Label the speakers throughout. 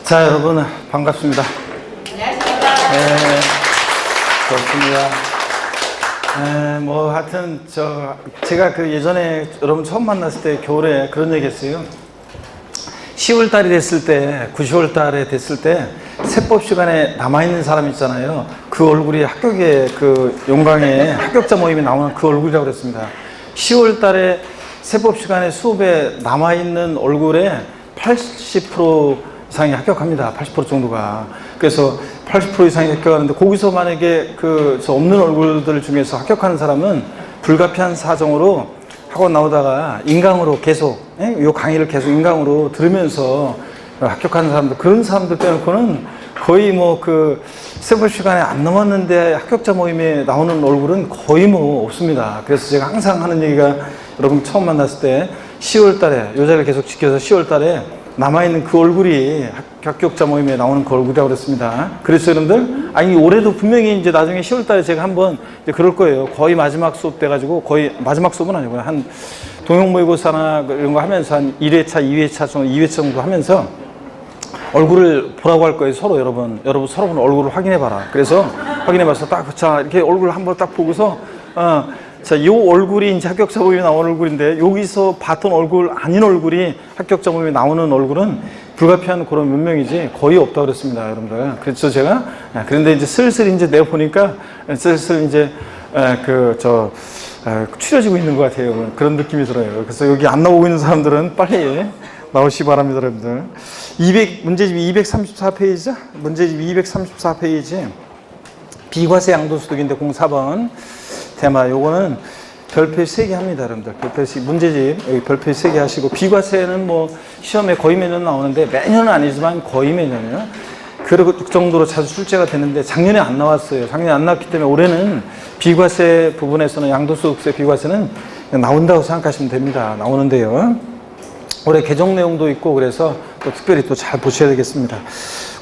Speaker 1: 자, 여러분 반갑습니다.
Speaker 2: 안녕하십니까.
Speaker 1: 네, 좋습니다. 뭐 하여튼 제가 그 예전에 여러분 처음 만났을 때 겨울에 그런 얘기 했어요. 10월 달이 됐을 때, 9, 10월 달에 됐을 때 세법 시간에 남아있는 사람 있잖아요. 그 얼굴이 합격의 그 용강의 합격자 모임에 나오는 그 얼굴이라고 그랬습니다. 10월 달에 세법 시간에 수업에 남아있는 얼굴에 80% 이상이 합격합니다. 80% 정도가. 그래서 80% 이상이 합격하는데, 거기서 만약에 없는 얼굴들 중에서 합격하는 사람은 불가피한 사정으로 학원 나오다가 인강으로 계속, 이 강의를 계속 인강으로 들으면서 합격하는 사람들, 그런 사람들 빼놓고는 거의 뭐 세법 시간에 안 넘었는데 합격자 모임에 나오는 얼굴은 거의 뭐 없습니다. 그래서 제가 항상 하는 얘기가, 여러분 처음 만났을 때 10월 달에, 요 자리를 계속 지켜서 10월 달에 남아있는 그 얼굴이 합격자 모임에 나오는 그 얼굴이라고 그랬습니다. 그래서 여러분들, 아니, 올해도 분명히 이제 나중에 10월 달에 제가 한번 이제 그럴 거예요. 거의 마지막 수업 돼가지고, 거의 마지막 수업은 아니고요. 한 동영모의고사나 이런 거 하면서 한 1회차, 2회차 정도 하면서 얼굴을 보라고 할 거예요. 서로 여러분 서로 얼굴을 확인해봐라. 그래서 확인해봐서 자, 이렇게 얼굴을 한번 딱 보고서, 자, 요 얼굴이 이제 합격자 모임에 나오는 얼굴인데, 여기서 봤던 얼굴 아닌 얼굴이 합격자 모임에 나오는 얼굴은 불가피한 그런 몇 명이지 거의 없다고 그랬습니다, 여러분들. 그래서 제가, 그런데 이제 슬슬 이제 내보니까 슬슬 이제, 추려지고 있는 것 같아요. 그런 느낌이 들어요. 그래서 여기 안 나오고 있는 사람들은 빨리 나오시기 바랍니다, 여러분들. 문제집이 234페이지죠? 문제집이 234페이지. 비과세 양도소득인데 04번. 테마, 요거는 별표 3개 합니다, 여러분들. 별표 3개, 문제집, 여기 별표 3개 하시고, 비과세는 뭐, 시험에 거의 매년 나오는데, 매년은 아니지만 거의 매년이요. 그 정도로 자주 출제가 되는데, 작년에 안 나왔어요. 작년에 안 나왔기 때문에, 올해는 비과세 부분에서는, 양도소득세 비과세는 나온다고 생각하시면 됩니다. 나오는데요. 올해 개정 내용도 있고, 그래서 또 특별히 또 잘 보셔야 되겠습니다.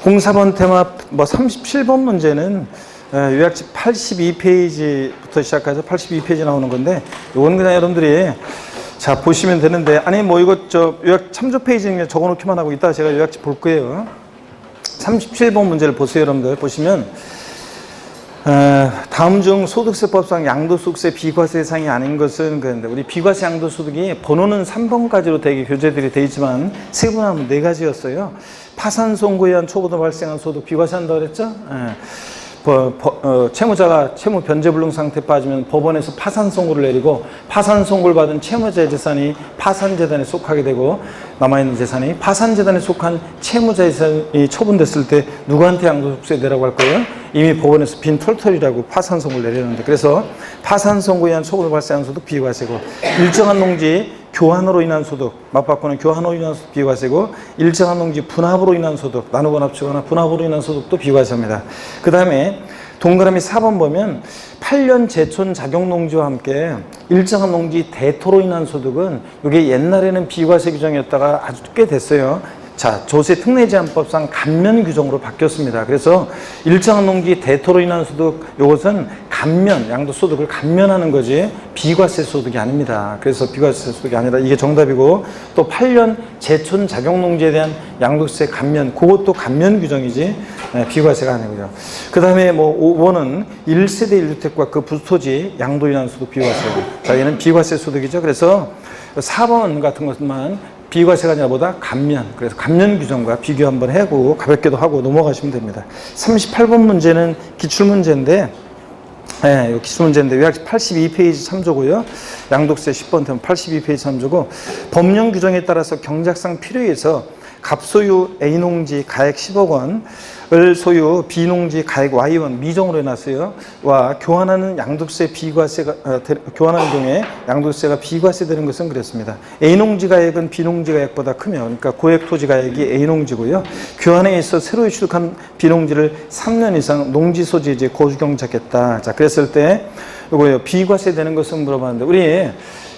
Speaker 1: 04번 테마, 뭐 37번 문제는, 요약집 82페이지부터 시작해서 82페이지 나오는 건데, 이건 그냥 여러분들이 자 보시면 되는데, 아니 뭐 이거 요약 참조 페이지에 적어놓기만 하고 이따가 제가 요약집 볼 거예요. 37번 문제를 보세요, 여러분들. 보시면 다음 중 소득세법상 양도소득세 비과세 대상이 아닌 것은, 그런데 우리 비과세 양도소득이 번호는 3번까지로 되게 교재들이 돼 있지만 세분화하면 4가지였어요. 파산 선고에 의한 초보도 발생한 소득 비과세한다고 그랬죠? 채무자가 채무 변제불능 상태에 빠지면 법원에서 파산 선고를 내리고, 파산 선고를 받은 채무자의 재산이 파산재단에 속하게 되고, 남아있는 재산이 파산재단에 속한 채무자의 재산이 처분됐을 때 누구한테 양도소득세 내라고 할 거예요? 이미 법원에서 빈 털털이라고 파산 선고를 내렸는데, 그래서 파산 선고에 의한 초보로 발생한 소득 비과세고, 일정한 농지 교환으로 인한 소득, 맞바꾸는 교환으로 인한 소득 비과세고, 일정한 농지 분합으로 인한 소득, 나누거나 합치거나 분합으로 인한 소득도 비과세입니다. 그 다음에 동그라미 4번 보면 8년 제촌 자격농지와 함께 일정한 농지 대토로 인한 소득은, 이게 옛날에는 비과세 규정이었다가 아주 꽤 됐어요. 자, 조세특례제한법상 감면 규정으로 바뀌었습니다. 그래서 일정한 농지 대토로 인한 소득, 이것은 감면, 양도소득을 감면하는 거지 비과세 소득이 아닙니다. 그래서 비과세 소득이 아니라 이게 정답이고, 또 8년 제촌 자격농지에 대한 양도세 감면, 그것도 감면 규정이지 비과세가 아니고요. 그 다음에 뭐 5번은 1세대 1주택과 그 부토지 양도 인한 소득 비과세고, 자, 얘는 비과세 소득이죠. 그래서 4번 같은 것만 비과세가 아니라 보다 감면, 그래서 감면 규정과 비교 한번 하고 가볍게도 하고 넘어가시면 됩니다. 38번 문제는 기출문제인데, 이 기출문제인데 요약집 82페이지 참조고요. 양도세 10번 테마 82페이지 참조고, 법령 규정에 따라서 경작상 필요에 의해서 갑소유 A농지 가액 10억 원을 소유 B농지 가액 Y원 미정으로 해놨어요. 와 교환하는 양도세 비과세가 교환하는 경우에 양도세가 비과세되는 것은 그랬습니다. A농지 가액은 B농지 가액보다 크면, 그러니까 고액 토지 가액이 A농지고요. 교환에 의해서 새로 취득한 B농지를 3년 이상 농지 소지지에 거주 경작했다. 자, 그랬을 때 이거요, 비과세되는 것은 물어봤는데, 우리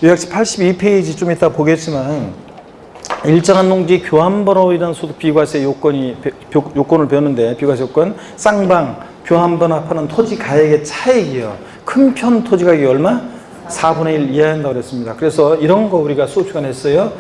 Speaker 1: 요약집 82페이지 좀 이따 보겠지만, 일정한 농지 교환번호로 인한 소득 비과세 요건을 배웠는데, 비과세 요건, 쌍방, 교환번호 합하는 토지 가액의 차액이요. 큰 편 토지 가격이 얼마? 4분의 1 이하한다고 그랬습니다. 그래서 이런 거 우리가 수업 시간에 했어요.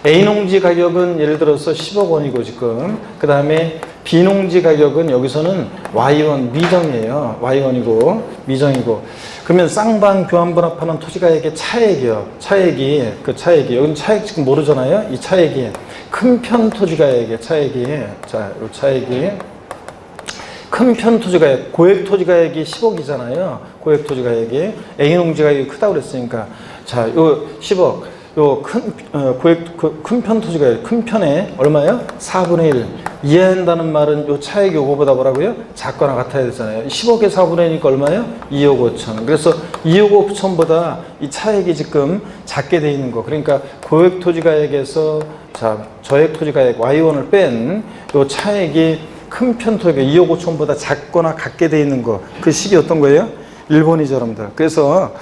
Speaker 1: A농지 가격은 예를 들어서 10억 원이고 지금 그 다음에 B농지 가격은 여기서는 Y1 미정이에요. Y1이고 미정이고 그러면 쌍방 교환분합하는 토지가액의 차액이요. 차액이 그 차액이 여기는 차액 지금 모르잖아요. 이 차액이 큰 편 토지가액의 차액이 자, 이 차액이 큰 편 토지가액, 고액 토지가액이 10억이잖아요. 고액 토지가액이 A농지 가격이 크다고 그랬으니까 자, 요 10억 요 큰 편 토지가액 큰 편에 얼마예요? 4분의 1 이해한다는 말은 요 차액이 요거보다 뭐라고요? 작거나 같아야 되잖아요. 10억에 4분의 1이니까 얼마예요? 2억 5천. 그래서 2억 5천보다 이 차액이 지금 작게 돼 있는 거. 그러니까 고액 토지가액에서 자, 저액 토지가액 Y1을 뺀 요 차액이 큰 편 토지가 2억 5천보다 작거나 같게 돼 있는 거. 그 식이 어떤 거예요? 1번이죠, 여러분들. 그래서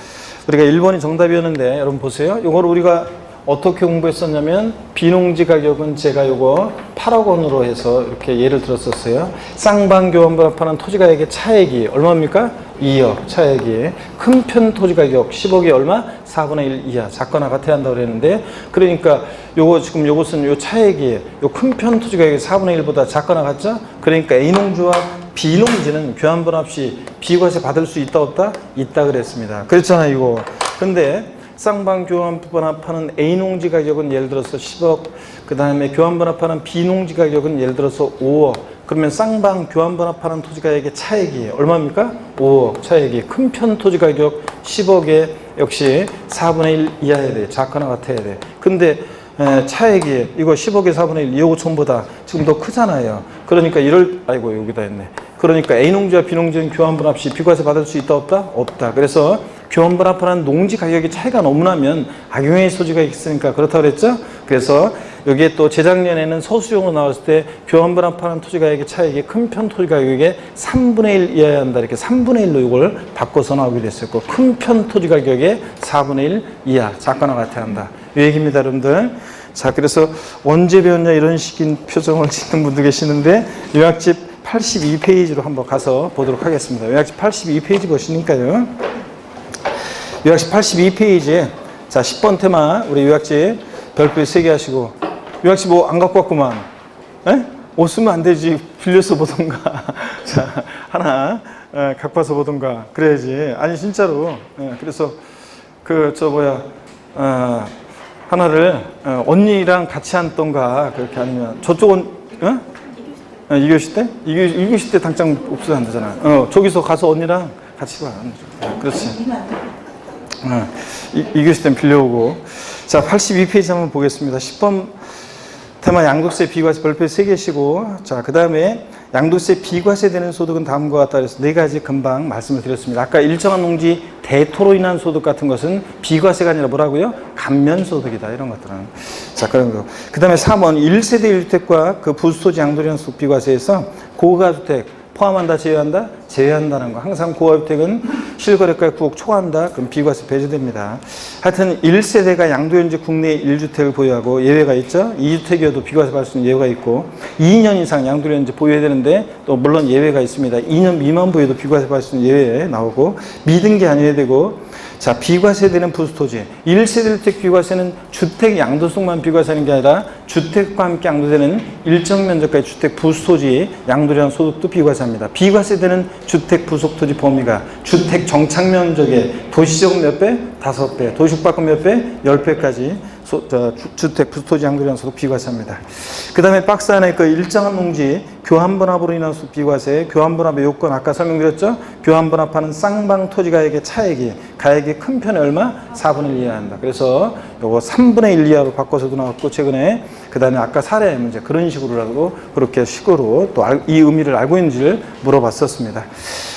Speaker 1: 우리가 1번이 정답이었는데 여러분 보세요. 요거를 우리가 어떻게 공부했었냐면 B농지 가격은 제가 요거 8억 원으로 해서 이렇게 예를 들었었어요. 쌍방 교환분합하는 토지가격의 차액이 얼마입니까? 2억 차액이 큰 편 토지가격 10억이 얼마? 4분의 1 이하 작거나 같아야 한다고 그랬는데 그러니까 요거 지금 요것은 요 차액이 요 큰 편 토지가격이 4분의 1보다 작거나 같죠? 그러니까 A농지와 B농지는 교환분합 시 비과세 받을 수 있다 없다? 있다 그랬습니다. 그렇잖아요 이거. 근데 쌍방 교환분합하는 A농지 가격은 예를 들어서 10억 그 다음에 교환분합하는 B농지 가격은 예를 들어서 5억 그러면 쌍방 교환분합하는 토지가격의 차액이 얼마입니까? 5억 차액이 큰 편 토지가격 10억에 역시 4분의 1 이하여야 돼. 작거나 같아야 돼. 근데 차액이 이거 10억에 4분의 1 2억 5천보다 지금 더 크잖아요. 그러니까 아이고 여기다 했네. 그러니까 A농지와 B농지는 교환분합 시 비과세 받을 수 있다 없다? 없다. 그래서 교환분합하는 농지 가격의 차이가 너무 나면 악용의 소지가 있으니까 그렇다고 그랬죠? 그래서 여기에 또 재작년에는 서술형으로 나왔을 때 교환분합하는 토지가격의 차익이 큰 편 토지가격의 3분의 1 이하여야 한다. 이렇게 3분의 1로 이걸 바꿔서 나오게 됐었고 큰 편 토지가격의 4분의 1 이하 작거나 같아야 한다. 이 얘기입니다, 여러분들. 자, 그래서 언제 배웠냐 이런 식인 표정을 짓는 분도 계시는데 요약집 82페이지로 한번 가서 보도록 하겠습니다. 요약집 82페이지 보시니까요. 요약집 82페이지에 자 10번 테마 우리 요약집 별표 3개 하시고 요약집 뭐 안 갖고 왔구만. 에? 옷 쓰면 안 되지. 빌려서 보던가. 자 하나 갖고 와서 보던가. 그래야지. 아니 진짜로. 그래서 하나를 언니랑 같이 앉던가 그렇게 아니면 저쪽은 2교시 때? 2교시 때 당장 없어도 안 되잖아. 저기서 가서 언니랑 같이 봐. 그렇지. 2교시 때는 빌려오고. 자, 82페이지 한번 보겠습니다. 10번 테마 양도세 비과세 별표 3개시고, 자, 그 다음에 양도세 비과세 되는 소득은 다음과 같다 그래서 4가지 금방 말씀을 드렸습니다. 아까 일정한 농지 대토로 인한 소득 같은 것은 비과세가 아니라 뭐라고요? 감면소득이다. 이런 것들은. 자, 그런 거. 그 다음에 3번 1세대 1주택과 그 부수토지 양도량 소득 비과세에서 고가주택 포함한다, 제외한다? 제외한다는 거. 항상 고가주택은 실거래가에 9억 초과한다. 그럼 비과세 배제됩니다. 하여튼 1세대가 양도현재 국내에 1주택을 보유하고 예외가 있죠. 2주택이어도 비과세 받을 수 있는 예외가 있고 2년 이상 양도현재 보유해야 되는데 또 물론 예외가 있습니다. 2년 미만 보유도 비과세 받을 수 있는 예외 나오고 미등기 아니어야 되고 자, 비과세되는 부수토지. 1세대 1주택 비과세는 주택 양도성만 비과세하는 게 아니라 주택과 함께 양도되는 일정 면적가의 주택 부수토지 양도량 소득도 비과세합니다. 비과세되는 주택 부속토지 범위가 주택 정착 면적의 도시적 몇 배? 5배. 도시적 밖은 몇 배? 10배까지 주택 부수토지 양도량 소득 비과세합니다. 그 다음에 박스 안에 그 일정한 농지 교환분합으로 인한 소득 비과세, 교환분합의 요건 아까 설명드렸죠? 교환분합하는 쌍방 토지가액의 차액이 가액이 큰 편에 얼마? 4분의 1 이하 한다. 그래서 요거 3분의 1 이하로 바꿔서도 나왔고 최근에 그 다음에 아까 사례 문제 그런 식으로라도 그렇게 식으로 또 이 의미를 알고 있는지를 물어봤었습니다.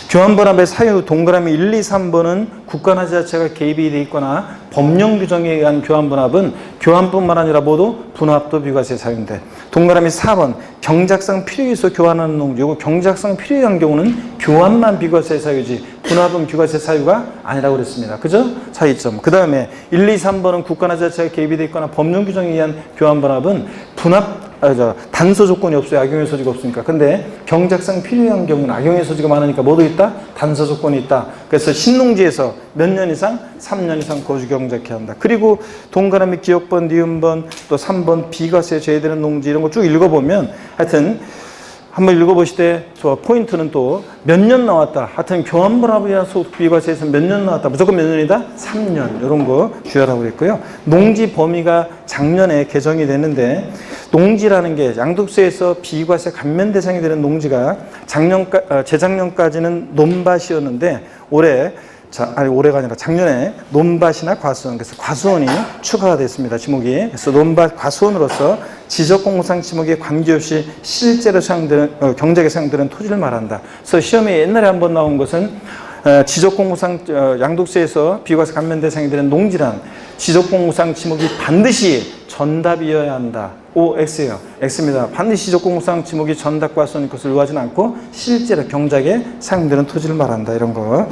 Speaker 1: 교환분합의 사유 동그라미 1, 2, 3번은 국가나 지자체가 개입이 돼 있거나 법령 규정에 의한 교환분합은 교환뿐만 아니라 모두 분합도 비과세 사유인데 동그라미 4번 경작상 필요에 있어 교환하는 농지 이거 경작상 필요에 의한 경우는 교환만 비과세 사유지 분합은 비과세 사유가 아니라고 그랬습니다. 그죠? 차이점. 그 다음에 1, 2, 3번은 국가나 지자체가 개입이 돼 있거나 법령 규정에 의한 교환분합은 분합 단서 조건이 없어요. 악용의 소지가 없으니까. 근데 경작상 필요한 경우는 악용의 소지가 많으니까 뭐도 있다? 단서 조건이 있다. 그래서 신농지에서 몇 년 이상? 3년 이상 거주 경작해야 한다. 그리고 동가라 및 기역번, 니은번, 또 3번 비과세 제외되는 농지 이런 거 쭉 읽어보면 하여튼 한번 읽어보시되 저 포인트는 또 몇 년 나왔다. 하여튼 교환분할이나 소득 비과세에서 몇 년 나왔다. 무조건 몇 년이다? 3년. 이런 거 주의하라고 그랬고요. 농지 범위가 작년에 개정이 됐는데 농지라는 게 양도세에서 비과세 감면 대상이 되는 농지가 재작년까지는 논밭이었는데 올해가 아니라 작년에 논밭이나 과수원, 그래서 과수원이 추가가 됐습니다. 지목이. 그래서 논밭, 과수원으로서 지적공무상 지목에 관계없이 실제로 경작에 사용되는 토지를 말한다. 그래서 시험에 옛날에 한번 나온 것은 지적공무상 양도세에서 비과세 감면 대상이 되는 농지란 지적공무상 지목이 반드시 전답이어야 한다. X예요. X입니다. 반드시 지적공무상 지목이 전답과 선인 것을 요하지는 않고 실제로 경작에 사용되는 토지를 말한다. 이런 거.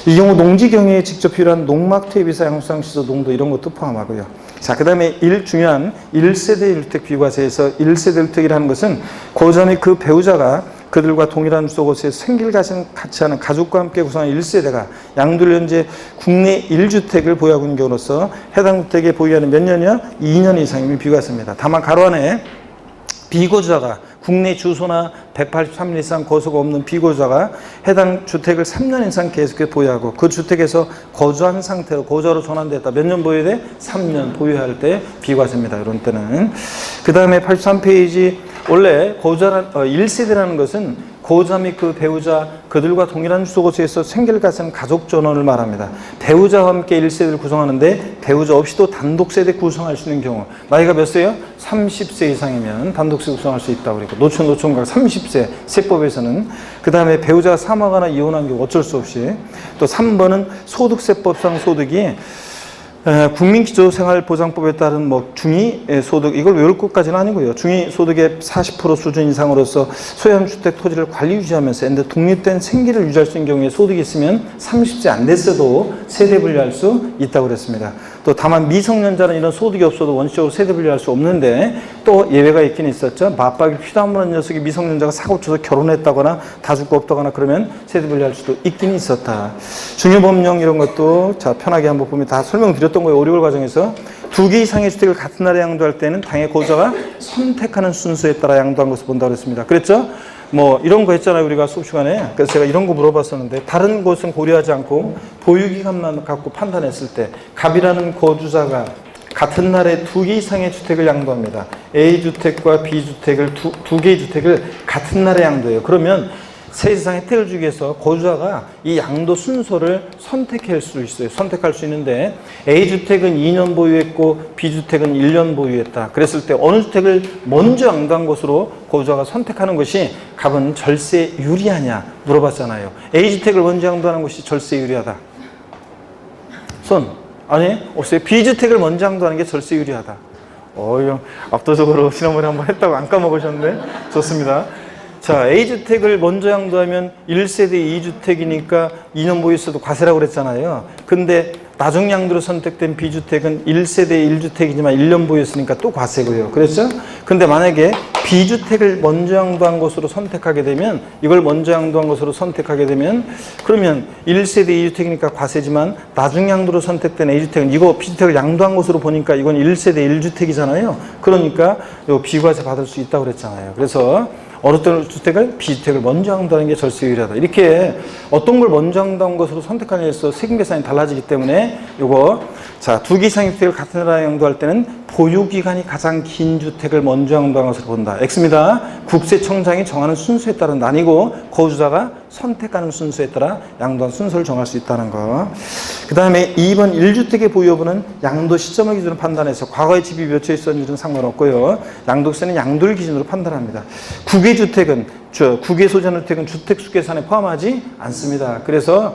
Speaker 1: 이 경우 농지 경유에 직접 필요한 농막 투입이사 양수상 시설 농도 이런 것도 포함하고요. 자, 그 다음에 중요한 1세대 1주택 비과세에서 1세대 1주택이라는 것은 고자 및 그 배우자가 그들과 동일한 주소곳에 생길 같이 하는 가족과 함께 구성하는 1세대가 양도를 현재 국내 1주택을 보유하고 있는 경우로서 해당 주택에 보유하는 몇 년이요? 2년 이상이면 비과세입니다. 다만 가로 안에 비거주자가 국내 주소나 183일 이상 거소가 없는 비거주자가 해당 주택을 3년 이상 계속해서 보유하고 그 주택에서 거주한 상태로 거주하러 전환됐다. 몇 년 보유해야 돼? 3년 보유할 때 비과세입니다. 이런 때는. 그 다음에 83페이지 원래 거주한 1세대라는 것은 고자 및 그 배우자 그들과 동일한 주소곳에서 생계를 갖는 가족 전원을 말합니다. 배우자와 함께 1세대를 구성하는데 배우자 없이도 단독 세대 구성할 수 있는 경우 나이가 몇 세요? 30세 이상이면 단독 세대 구성할 수 있다고 그랬고 노총각 30세 세법에서는 그 다음에 배우자가 사망하거나 이혼한 경우 어쩔 수 없이 또 3번은 소득세법상 소득이 국민기초생활보장법에 따른 중위소득 이걸 외울 것까지는 아니고요. 중위소득의 40% 수준 이상으로서 소유한 주택 토지를 관리 유지하면서 근데 독립된 생계를 유지할 수 있는 경우에 소득이 있으면 30세 안 됐어도 세대 분리할 수 있다고 그랬습니다. 또 다만 미성년자는 이런 소득이 없어도 원칙적으로 세대 분리할 수 없는데 또 예외가 있긴 있었죠. 맞박이 피담하는 녀석이 미성년자가 사고 쳐서 결혼했다거나 다 죽고 없다거나 그러면 세대 분리할 수도 있긴 있었다. 중요법령 이런 것도 자 편하게 한번 보면 다 설명드렸던 거예요. 5개월 과정에서 2개 이상의 주택을 같은 날에 양도할 때는 당해 고자가 선택하는 순서에 따라 양도한 것을 본다고 했습니다. 그랬죠? 이런 거 했잖아요. 우리가 수업 시간에. 그래서 제가 이런 거 물어봤었는데 다른 곳은 고려하지 않고 보유기간만 갖고 판단했을 때 갑이라는 거주자가 같은 날에 2개 이상의 주택을 양도합니다. A주택과 B주택을 두 개의 주택을 같은 날에 양도해요. 그러면 세제상 혜택을 주기 위해서 거주자가 이 양도 순서를 선택할 수 있어요. 선택할 수 있는데 A주택은 2년 보유했고 B주택은 1년 보유했다. 그랬을 때 어느 주택을 먼저 양도한 것으로 거주자가 선택하는 것이 갑은 절세 유리하냐 물어봤잖아요. A주택을 먼저 양도하는 것이 절세 유리하다. 손. 아니 없어요. B주택을 먼저 양도하는 게 절세 유리하다. 압도적으로 지난번에 한번 했다고 안 까먹으셨는데 좋습니다. 자, A주택을 먼저 양도하면 1세대 2주택이니까 2년 보유했어도 과세라고 그랬잖아요. 근데 나중 양도로 선택된 B주택은 1세대 1주택이지만 1년 보유했으니까 또 과세고요. 그렇죠? 근데 만약에 B주택을 먼저 양도한 것으로 선택하게 되면 이걸 먼저 양도한 것으로 선택하게 되면 그러면 1세대 2주택이니까 과세지만 나중 양도로 선택된 A주택은 이거 B주택을 양도한 것으로 보니까 이건 1세대 1주택이잖아요. 그러니까 요 비과세 받을 수 있다고 그랬잖아요. 그래서 어떤 주택을 B주택을 먼저 양도하는 게 절세 유리하다. 이렇게 어떤 걸 먼저 양도한 것으로 선택하느냐에 있어서 세금 계산이 달라지기 때문에 요거 자, 2개 이상의 주택을 같은 나라에 양도할 때는 보유기간이 가장 긴 주택을 먼저 양도한 것으로 본다. X입니다. 국세청장이 정하는 순서에 따른 아니고 거주자가 선택하는 순서에 따라 양도한 순서를 정할 수 있다는 거. 그 다음에 2번 1주택의 보유 여부는 양도 시점을 기준으로 판단해서 과거에 집이 몇 채 있었는지는 상관없고요. 양도세는 양도를 기준으로 판단합니다. 국외 주택은 국외 소재는 주택은 주택수 계산에 포함하지 않습니다. 그래서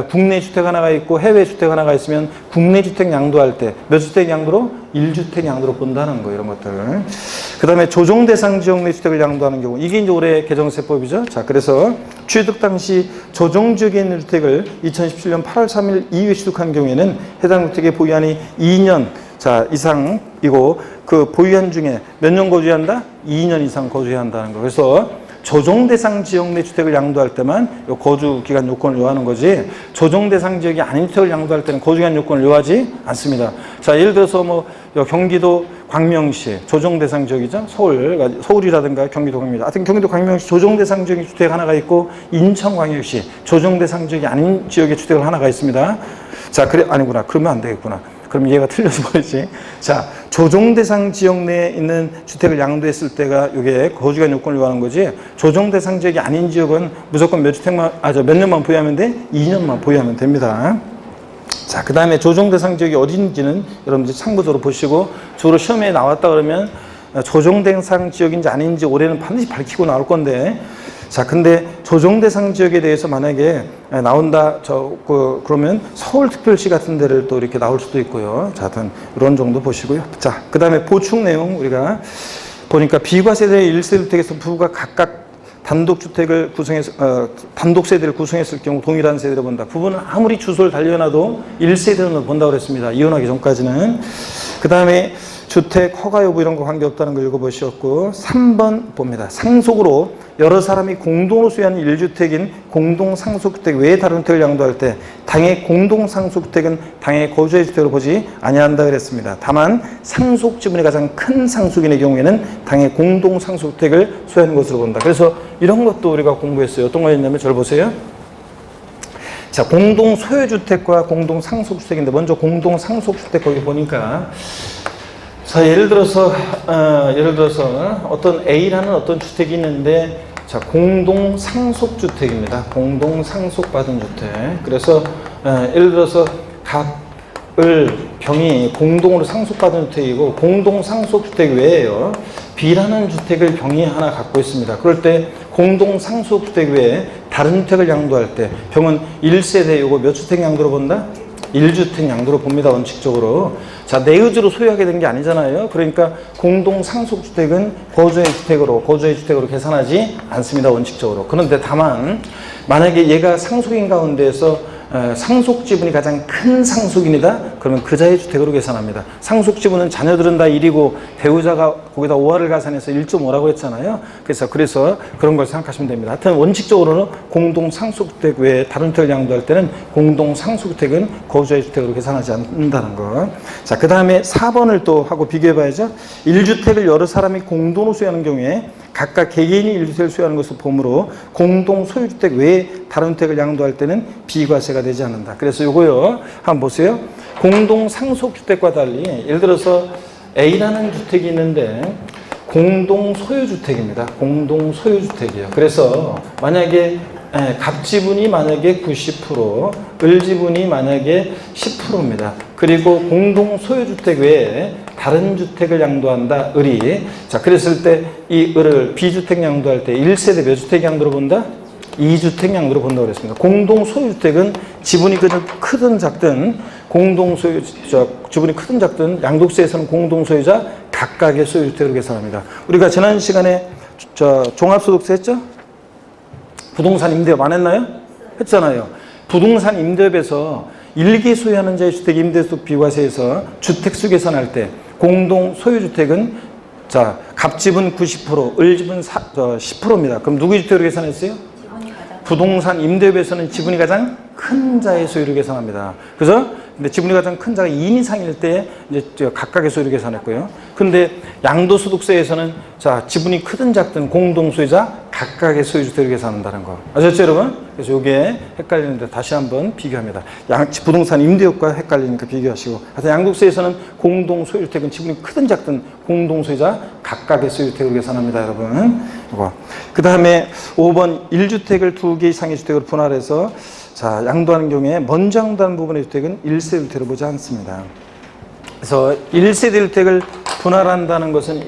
Speaker 1: 국내 주택 하나가 있고 해외 주택 하나가 있으면 국내 주택 양도할 때 몇 주택 양도로? 1주택 양도로 본다는 거 이런 것들. 그 다음에 조정 대상 지역 내 주택을 양도하는 경우 이게 이제 올해 개정세법이죠. 자, 그래서 취득 당시 조정 지역에 있는 주택을 2017년 8월 3일 이후에 취득한 경우에는 해당 주택의 보유한이 2년 이상이고 그 보유한 중에 몇 년 거주해야 한다? 2년 이상 거주해야 한다는 거. 그래서 조정 대상 지역 내 주택을 양도할 때만 요 거주 기간 요건을 요하는 거지, 조정 대상 지역이 아닌 주택을 양도할 때는 거주 기간 요건을 요하지 않습니다. 자, 예를 들어서 뭐 경기도 광명시 조정 대상 지역이죠. 서울이라든가 경기도 광명시. 하여튼 경기도 광명시 조정 대상 지역의 주택 하나가 있고, 인천 광역시 조정 대상 지역이 아닌 지역의 주택을 하나가 있습니다. 자, 그래 아니구나. 그러면 안 되겠구나. 그럼 얘가 틀려서 버리지. 자, 조정 대상 지역 내에 있는 주택을 양도했을 때가 이게 거주기간 요건을 요하는 거지, 조정 대상 지역이 아닌 지역은 무조건 몇 년만 보유하면 돼? 2년만 보유하면 됩니다. 자, 그 다음에 조정 대상 지역이 어딘지는 여러분들 참고적으로 보시고, 주로 시험에 나왔다 그러면 조정 대상 지역인지 아닌지 올해는 반드시 밝히고 나올 건데, 자, 근데 조정 대상 지역에 대해서 만약에 나온다, 그러면 서울특별시 같은 데를 또 이렇게 나올 수도 있고요. 자, 하여튼 이런 정도 보시고요. 자, 그 다음에 보충 내용 우리가 보니까 비과세대 1세주택에서 부부가 각각 단독주택을 단독세대를 구성했을 경우 동일한 세대를 본다. 부부는 아무리 주소를 달려놔도 1세대로 본다고 그랬습니다. 이혼하기 전까지는. 그 다음에 주택 허가 여부 이런 거 관계없다는 거 읽어보셨고, 3번 봅니다. 상속으로 여러 사람이 공동으로 소유하는 1주택인 공동상속주택 외에 다른 주택을 양도할 때 당해 공동상속주택은 당해 거주의 주택으로 보지 아니한다 그랬습니다. 다만 상속 지분이 가장 큰 상속인의 경우에는 당해 공동상속주택을 소유하는 것으로 본다. 그래서 이런 것도 우리가 공부했어요. 어떤 거였냐면 절 보세요. 자, 공동소유주택과 공동상속주택인데 먼저 공동상속주택 거기 보니까, 자, 예를 들어서 어떤 A라는 어떤 주택이 있는데, 자, 공동상속주택입니다. 공동상속받은 주택. 그래서 예를 들어서 병이 공동으로 상속받은 주택이고, 공동상속주택 외에요, B라는 주택을 병이 하나 갖고 있습니다. 그럴 때 공동상속주택 외에 다른 주택을 양도할 때 병은 1세대 요거 몇 주택 양도로 본다? 1주택 양도로 봅니다. 원칙적으로. 자, 내 의지로 소유하게 된 게 아니잖아요. 그러니까 공동상속주택은 거주의 주택으로 계산하지 않습니다. 원칙적으로. 그런데 다만 만약에 얘가 상속인 가운데에서 상속 지분이 가장 큰 상속인이다? 그러면 그자의 주택으로 계산합니다. 상속 지분은 자녀들은 다 1이고 배우자가 거기다 5화를 가산해서 1.5라고 했잖아요. 그래서 그런 걸 생각하시면 됩니다. 하여튼 원칙적으로는 공동상속주택 외에 다른 주택을 양도할 때는 공동상속주택은 거주의 주택으로 계산하지 않는다는 거. 자, 그 다음에 4번을 또 하고 비교해 봐야죠. 1주택을 여러 사람이 공동으로 소유하는 경우에 각각 개개인이 1주택을 소유하는 것을 보므로 공동 소유주택 외에 다른 주택을 양도할 때는 비과세가 되지 않는다. 그래서 요거요, 한번 보세요. 공동 상속주택과 달리 예를 들어서 A라는 주택이 있는데 공동 소유주택입니다. 공동 소유주택이에요. 그래서 만약에 갑지분이 만약에 90%, 을지분이 만약에 10%입니다. 그리고 공동 소유주택 외에 다른 주택을 양도한다, 을이. 자, 그랬을 때 이 을을 비주택 양도할 때 1세대 몇 주택 양도로 본다? 2주택 양도로 본다고 그랬습니다. 공동 소유주택은 지분이 크든 작든 지분이 크든 작든 양도세에서는 공동 소유자 각각의 소유주택으로 계산합니다. 우리가 지난 시간에 종합소득세 했죠? 부동산 임대업 안 했나요? 했잖아요. 부동산 임대업에서 일개 소유하는 자의 주택 임대소득 비과세에서 주택수 계산할 때 공동 소유주택은 자, 갑집은 90%, 을집은 10%입니다. 그럼 누구의 주택으로 계산했어요? 부동산 임대업에서는 지분이 가장 큰 자의 소유를 계산합니다. 그래서 근데 지분이 가장 큰 자가 2인 이상일 때 이제 각각의 소유를 계산했고요. 근데 양도소득세에서는 자, 지분이 크든 작든 공동소유자 각각의 소유주택을 계산한다는 거. 아셨죠, 여러분? 그래서 이게 헷갈리는데 다시 한번 비교합니다. 부동산 임대업과 헷갈리니까 비교하시고. 하여튼 양도세에서는 공동소유주택은 지분이 크든 작든 공동소유자 각각의 소유주택으로 계산합니다, 여러분. 이거. 그 다음에 5번 1주택을 2개 이상의 주택으로 분할해서 자, 양도하는 경우에 먼저 양도하는 부분의 주택은 1세대 주택으로 보지 않습니다. 그래서 1세대 주택을 분할한다는 것은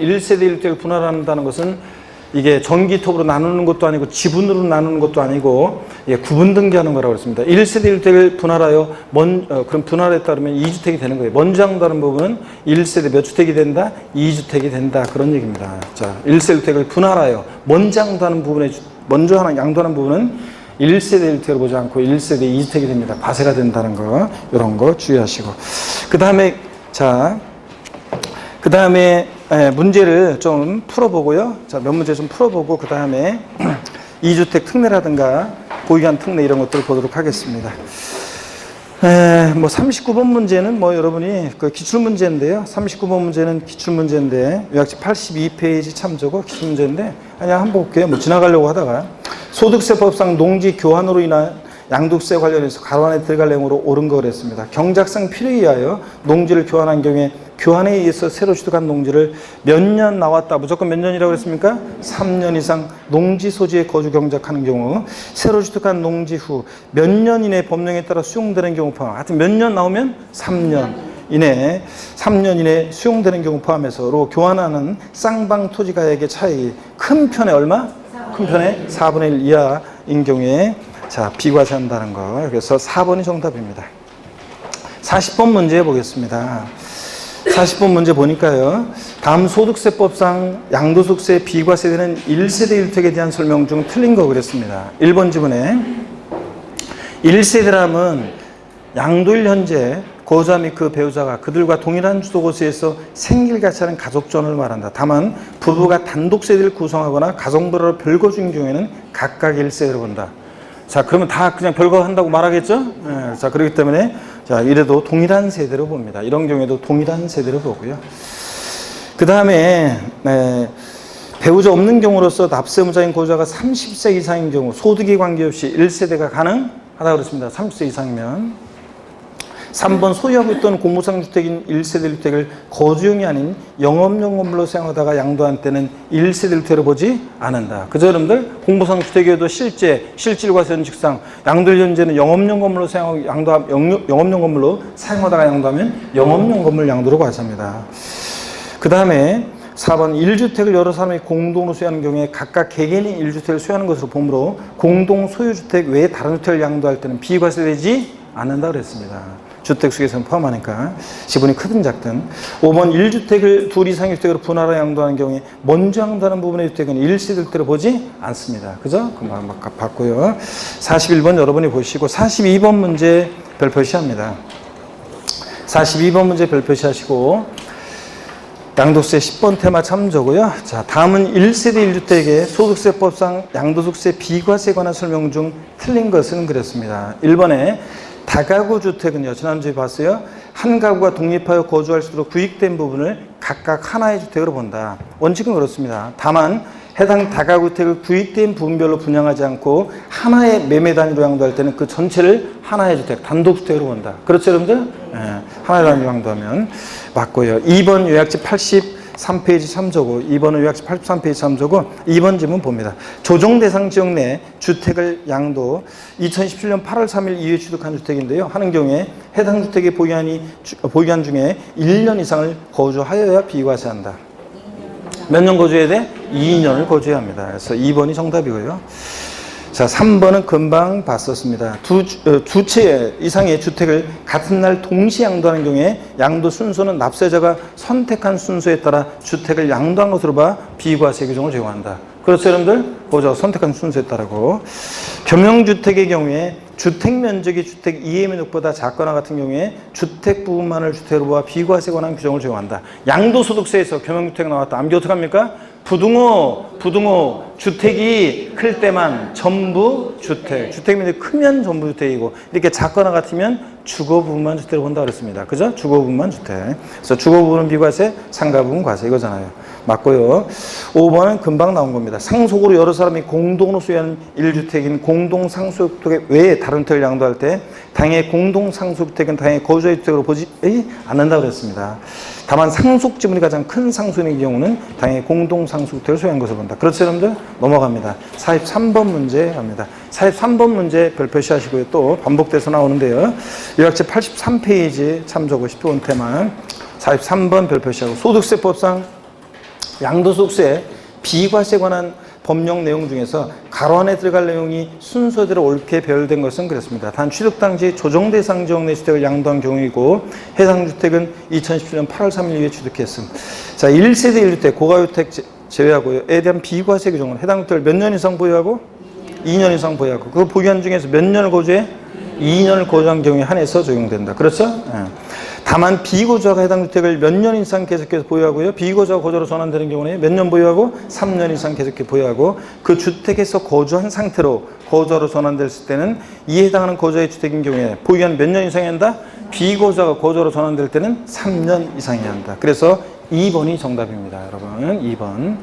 Speaker 1: 이게 전기톱으로 나누는 것도 아니고 지분으로 나누는 것도 아니고 구분 등기하는 거라고 그랬습니다. 1세대 주택을 분할하여 그럼 분할했다 그러면 2주택이 되는 거예요. 먼저 양도하는 부분은 1세대 몇 주택이 된다? 2주택이 된다. 그런 얘기입니다. 자, 1세대 주택을 분할하여 먼저 양도하는 부분은 1세대 1주택을 보지 않고 1세대 2주택이 됩니다. 과세가 된다는 거, 이런 거 주의하시고. 그 다음에, 자, 그 다음에 문제를 좀 풀어보고요. 자, 몇 문제 좀 풀어보고 그 다음에 2주택 특례라든가 보유한 특례 이런 것들을 보도록 하겠습니다. 뭐 39번 문제는 뭐 여러분이 그 기출문제인데요. 39번 문제는 기출문제인데 요약집 82페이지 참조고 기출문제인데 그냥 한번 볼게요. 뭐 지나가려고 하다가 소득세법상 농지 교환으로 인한 양도세 관련해서 가로 안에 들어갈 내용으로 옳은 거 그랬습니다. 경작상 필요에 의하여 농지를 교환한 경우에 교환에 의해서 새로 취득한 농지를 몇 년 나왔다. 무조건 몇 년이라고 그랬습니까? 3년 이상 농지 소지에 거주 경작하는 경우 새로 취득한 농지 후 몇 년 이내 법령에 따라 수용되는 경우 포함. 하여튼 몇 년 나오면 3년 이내 3년 이내 수용되는 경우 포함해서로 교환하는 쌍방 토지가액의 차이 큰 편에 얼마? 큰 편에 4분의 1 이하인 경우에 자, 비과세한다는 거. 그래서 4번이 정답입니다. 40번 문제 보겠습니다. 40번 문제 보니까요. 다음 소득세법상 양도소득세 비과세되는 1세대 1주택에 대한 설명 중 틀린 거 그랬습니다. 1번 지문에 1세대라면 양도일 현재 거주자 및 그 배우자가 그들과 동일한 주도거주에서 생길같이 가족전을 말한다. 다만 부부가 단독세대를 구성하거나 가정부로 별거주인 경우에는 각각 1세대로 본다. 자, 그러면 다 그냥 별거 한다고 말하겠죠? 네, 자, 그렇기 때문에 자, 이래도 동일한 세대로 봅니다. 이런 경우에도 동일한 세대로 보고요. 그 다음에 배우자 없는 경우로서 납세무자인 거주자가 30세 이상인 경우 소득에 관계없이 1세대가 가능하다고 그랬습니다. 30세 이상이면 3번 소유하고 있던 공무상 주택인 1세대 주택을 거주용이 아닌 영업용 건물로 사용하다가 양도한 때는 1세대 주택으로 보지 않는다. 그죠, 여러분들? 공무상 주택에도 실질과세원칙상 양도일 현재는 영업용 건물로 사용하고 영업용 건물로 사용하다가 양도하면 영업용 건물 양도로 과세합니다. 그 다음에 4번 1주택을 여러 사람이 공동으로 소유하는 경우에 각각 개개인이 1주택을 소유하는 것으로 보므로 공동 소유주택 외에 다른 주택을 양도할 때는 비과세되지 않는다 그랬습니다. 주택수에서는 포함하니까 지분이 크든 작든. 5번 1주택을 둘 이상의 주택으로 분할하여 양도하는 경우에 먼저 양도하는 부분의 주택은 1세대 주택으로 보지 않습니다. 그죠? 금방 봤고요. 41번 여러분이 보시고 42번 문제 별표시합니다. 42번 문제 별표시 하시고 양도세 10번 테마 참조고요. 자, 다음은 1세대 1주택의 소득세법상 양도소득세 비과세에 관한 설명 중 틀린 것은 그랬습니다. 1번에 다가구 주택은요, 지난주에 봤어요. 한 가구가 독립하여 거주할 수 있도록 구입된 부분을 각각 하나의 주택으로 본다. 원칙은 그렇습니다. 다만 해당 다가구 주택을 구입된 부분별로 분양하지 않고 하나의 매매 단위로 양도할 때는 그 전체를 하나의 주택, 단독 주택으로 본다. 그렇죠, 여러분들? 네, 하나의 단위로 양도하면 맞고요. 2번 요약집 83페이지 참조고 2번은 요약집 83페이지 참조고 2번 질문 봅니다. 조정 대상 지역 내 주택을 양도 2017년 8월 3일 이후에 취득한 주택인데요. 하는 경우에 해당 주택의 보유한 중에 1년 이상을 거주하여야 비과세한다. 몇 년 거주해야 돼? 2년을 거주해야 합니다. 그래서 2번이 정답이고요. 자, 3번은 금방 봤었습니다. 두 채 이상의 주택을 같은 날 동시에 양도하는 경우에 양도 순서는 납세자가 선택한 순서에 따라 주택을 양도한 것으로 봐 비과세 규정을 적용한다. 그렇죠, 여러분들? 보죠. 선택한 순서에 따르고. 겸용주택의 경우에 주택 면적이 주택 2의 면적보다 작거나 같은 경우에 주택 부분만을 주택으로 봐 비과세에 관한 규정을 적용한다. 양도소득세에서 겸용주택 나왔다. 암기 어떡합니까? 부등호 주택이 클 때만 전부 주택, 주택 면적이 크면 전부 주택이고 이렇게 작거나 같으면 주거 부분만 주택으로 본다 그랬습니다. 그죠? 주거 부분만 주택. 그래서 주거 부분은 비과세, 상가 부분 과세 이거잖아요. 맞고요. 5번은 금방 나온 겁니다. 상속으로 여러 사람이 공동으로 소유하는 1주택인 공동상속주택 외에 다른 주택을 양도할 때 당해 공동상속주택은 당해 거주의 주택으로 보지 않는다고 그랬습니다. 다만 상속지분이 가장 큰 상속인의 경우는 당해 공동상속주택을 소유한 것을 본다. 그렇죠, 여러분들? 넘어갑니다. 43번 문제 갑니다. 43번 문제 별표시 하시고요. 또 반복돼서 나오는데요. 요약집 83페이지 참조고 10번 테마 43번 별표시하고 소득세법상 양도소득세 비과세에 관한 법령 내용 중에서 가로 안에 들어갈 내용이 순서대로 옳게 배열된 것은 그렇습니다. 단 취득 당시 조정 대상 지역 내 주택을 양도한 경우이고 해당 주택은 2017년 8월 3일 이후에 취득했음. 자, 1세대 1주택 고가주택 제외하고에 대한 비과세 규정은 해당 주택을 몇 년 이상 보유하고 2년 이상 보유하고 그 보유한 중에서 몇 년을 거주해? 2년을 거주한 경우에 한해서 적용된다. 그렇죠? 네. 다만 비거주자가 해당 주택을 몇 년 이상 계속해서 보유하고요. 비거주자가 거주로 전환되는 경우는 몇 년 보유하고 3년 이상 계속해서 보유하고 그 주택에서 거주한 상태로 거주자로 전환됐을 때는 이에 해당하는 거주자의 주택인 경우에 보유한 몇 년 이상이 한다? 비거주자가 거주로 전환될 때는 3년 이상이야 한다. 그래서 2번이 정답입니다. 여러분 2번.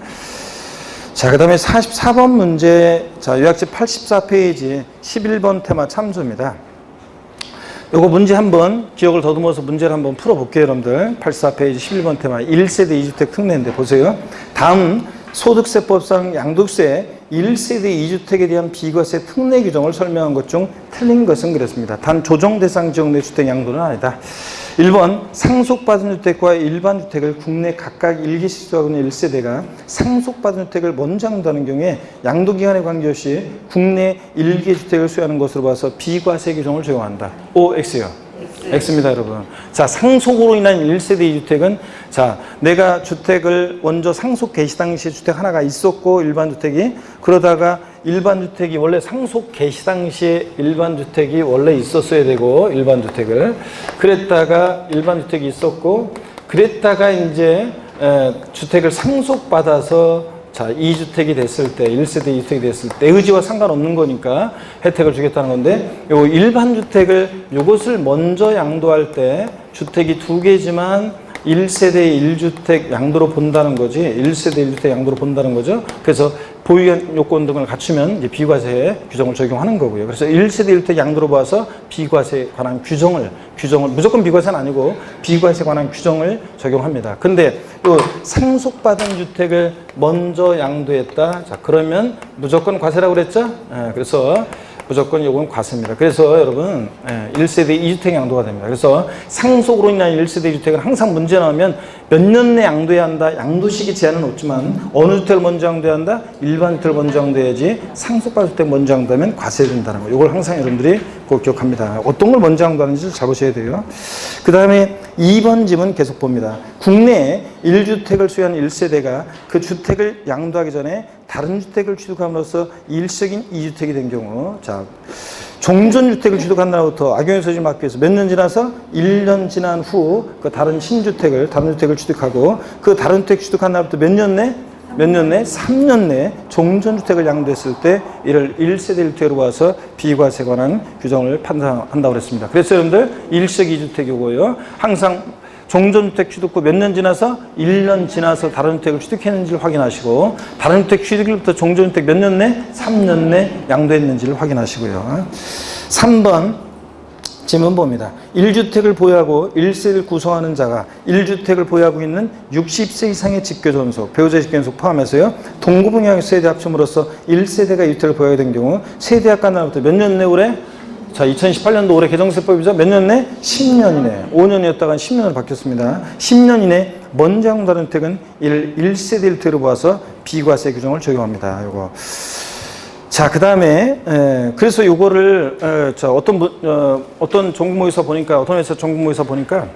Speaker 1: 자, 그 다음에 44번 문제, 자, 요약집 84페이지 11번 테마 참조입니다. 요거 문제 한번 기억을 더듬어서 문제를 한번 풀어볼게요, 여러분들. 84페이지 11번 테마 1세대 2주택 특례인데 보세요. 다음 소득세법상 양도세 1세대 2주택에 대한 비과세 특례 규정을 설명한 것 중 틀린 것은 그랬습니다. 단 조정 대상 지역 내 주택 양도는 아니다. 1번 상속받은 주택과 일반 주택을 국내 각각 1개씩 수하고 있는 1세대가 상속받은 주택을 먼저 양도하는 경우에 양도기간에 관계없이 국내 1개 주택을 수여하는 것으로 봐서 비과세 규정을 적용한다. O, X요. X입니다, 여러분. 자, 상속으로 인한 1세대 2주택은 자, 내가 주택을 먼저 상속 개시 당시에 주택 하나가 있었고 일반 주택이 그러다가 일반 주택이 원래 상속 개시 당시에 일반 주택이 원래 있었어야 되고 일반 주택을 그랬다가 일반 주택이 있었고 그랬다가 이제 주택을 상속받아서 자, 2주택이 됐을 때, 1세대 2주택이 됐을 때, 의지와 상관없는 거니까 혜택을 주겠다는 건데, 요 일반 주택을, 요것을 먼저 양도할 때, 주택이 2개지만, 1세대 1주택 양도로 본다는 거지, 1세대 1주택 양도로 본다는 거죠. 그래서 보유 요건 등을 갖추면 이제 비과세 규정을 적용하는 거고요. 그래서 1세대 1주택 양도로 봐서 비과세에 관한 규정을 무조건 비과세는 아니고 비과세에 관한 규정을 적용합니다. 근데 또 상속받은 주택을 먼저 양도했다. 자, 그러면 무조건 과세라고 그랬죠? 그래서 무조건 요건 과세입니다. 그래서 여러분 1세대 2주택 양도가 됩니다. 그래서 상속으로 인한 1세대 2주택은 항상 문제 나오면 몇 년 내 양도해야 한다. 양도 시기 제한은 없지만 어느 주택을 먼저 양도해야 한다. 일반 주택을 먼저 양도해야지 상속받은 주택 먼저 양도하면 과세된다는 거. 이걸 항상 여러분들이 꼭 기억합니다. 어떤 걸 먼저 양도하는지 잘 보셔야 돼요. 그 다음에 2번 질문 계속 봅니다. 국내에 1주택을 수여한 1세대가 그 주택을 양도하기 전에 다른 주택을 취득함으로써 일시적인 2주택이 된 경우, 자, 종전주택을 취득한 날부터 악용의 소지를 막기 위해서 몇 년 지나서 1년 지난 후 그 다른 다른 주택을 취득하고 그 다른 주택 취득한 날부터 몇 년 내? 3년 내에 종전주택을 양도했을 때 이를 1세대 1주택으로 봐서 비과세에 관한 규정을 판단한다고 그랬습니다. 그래서 여러분들 일시적 2주택이고요. 항상 종전주택 취득 후 몇 년 지나서 1년 지나서 다른 주택을 취득했는지를 확인하시고 다른 주택 취득일부터 종전주택 몇 년 내? 3년 내 양도했는지를 확인하시고요. 3번 질문 봅니다. 1주택을 보유하고 1세를 구성하는 자가 1주택을 보유하고 있는 60세 이상의 직계존속, 배우자 직계존속 포함해서요. 동거분양의 세대 합침으로써 1세대가 2주택을 보유하게 된 경우 세대합간 날부터 몇 년 내 올해? 자, 2018년도 올해 개정세법이죠. 몇 년 내? 10년 이내. 5년이었다가 10년으로 바뀌었습니다. 10년 이내 먼저 양도하는 주택은 1세대 1주택으로 보아서 비과세 규정을 적용합니다. 요거. 자, 그 다음에, 그래서 요거를, 어떤 전국모의사 보니까, 어떤 회사 전국모의사 보니까,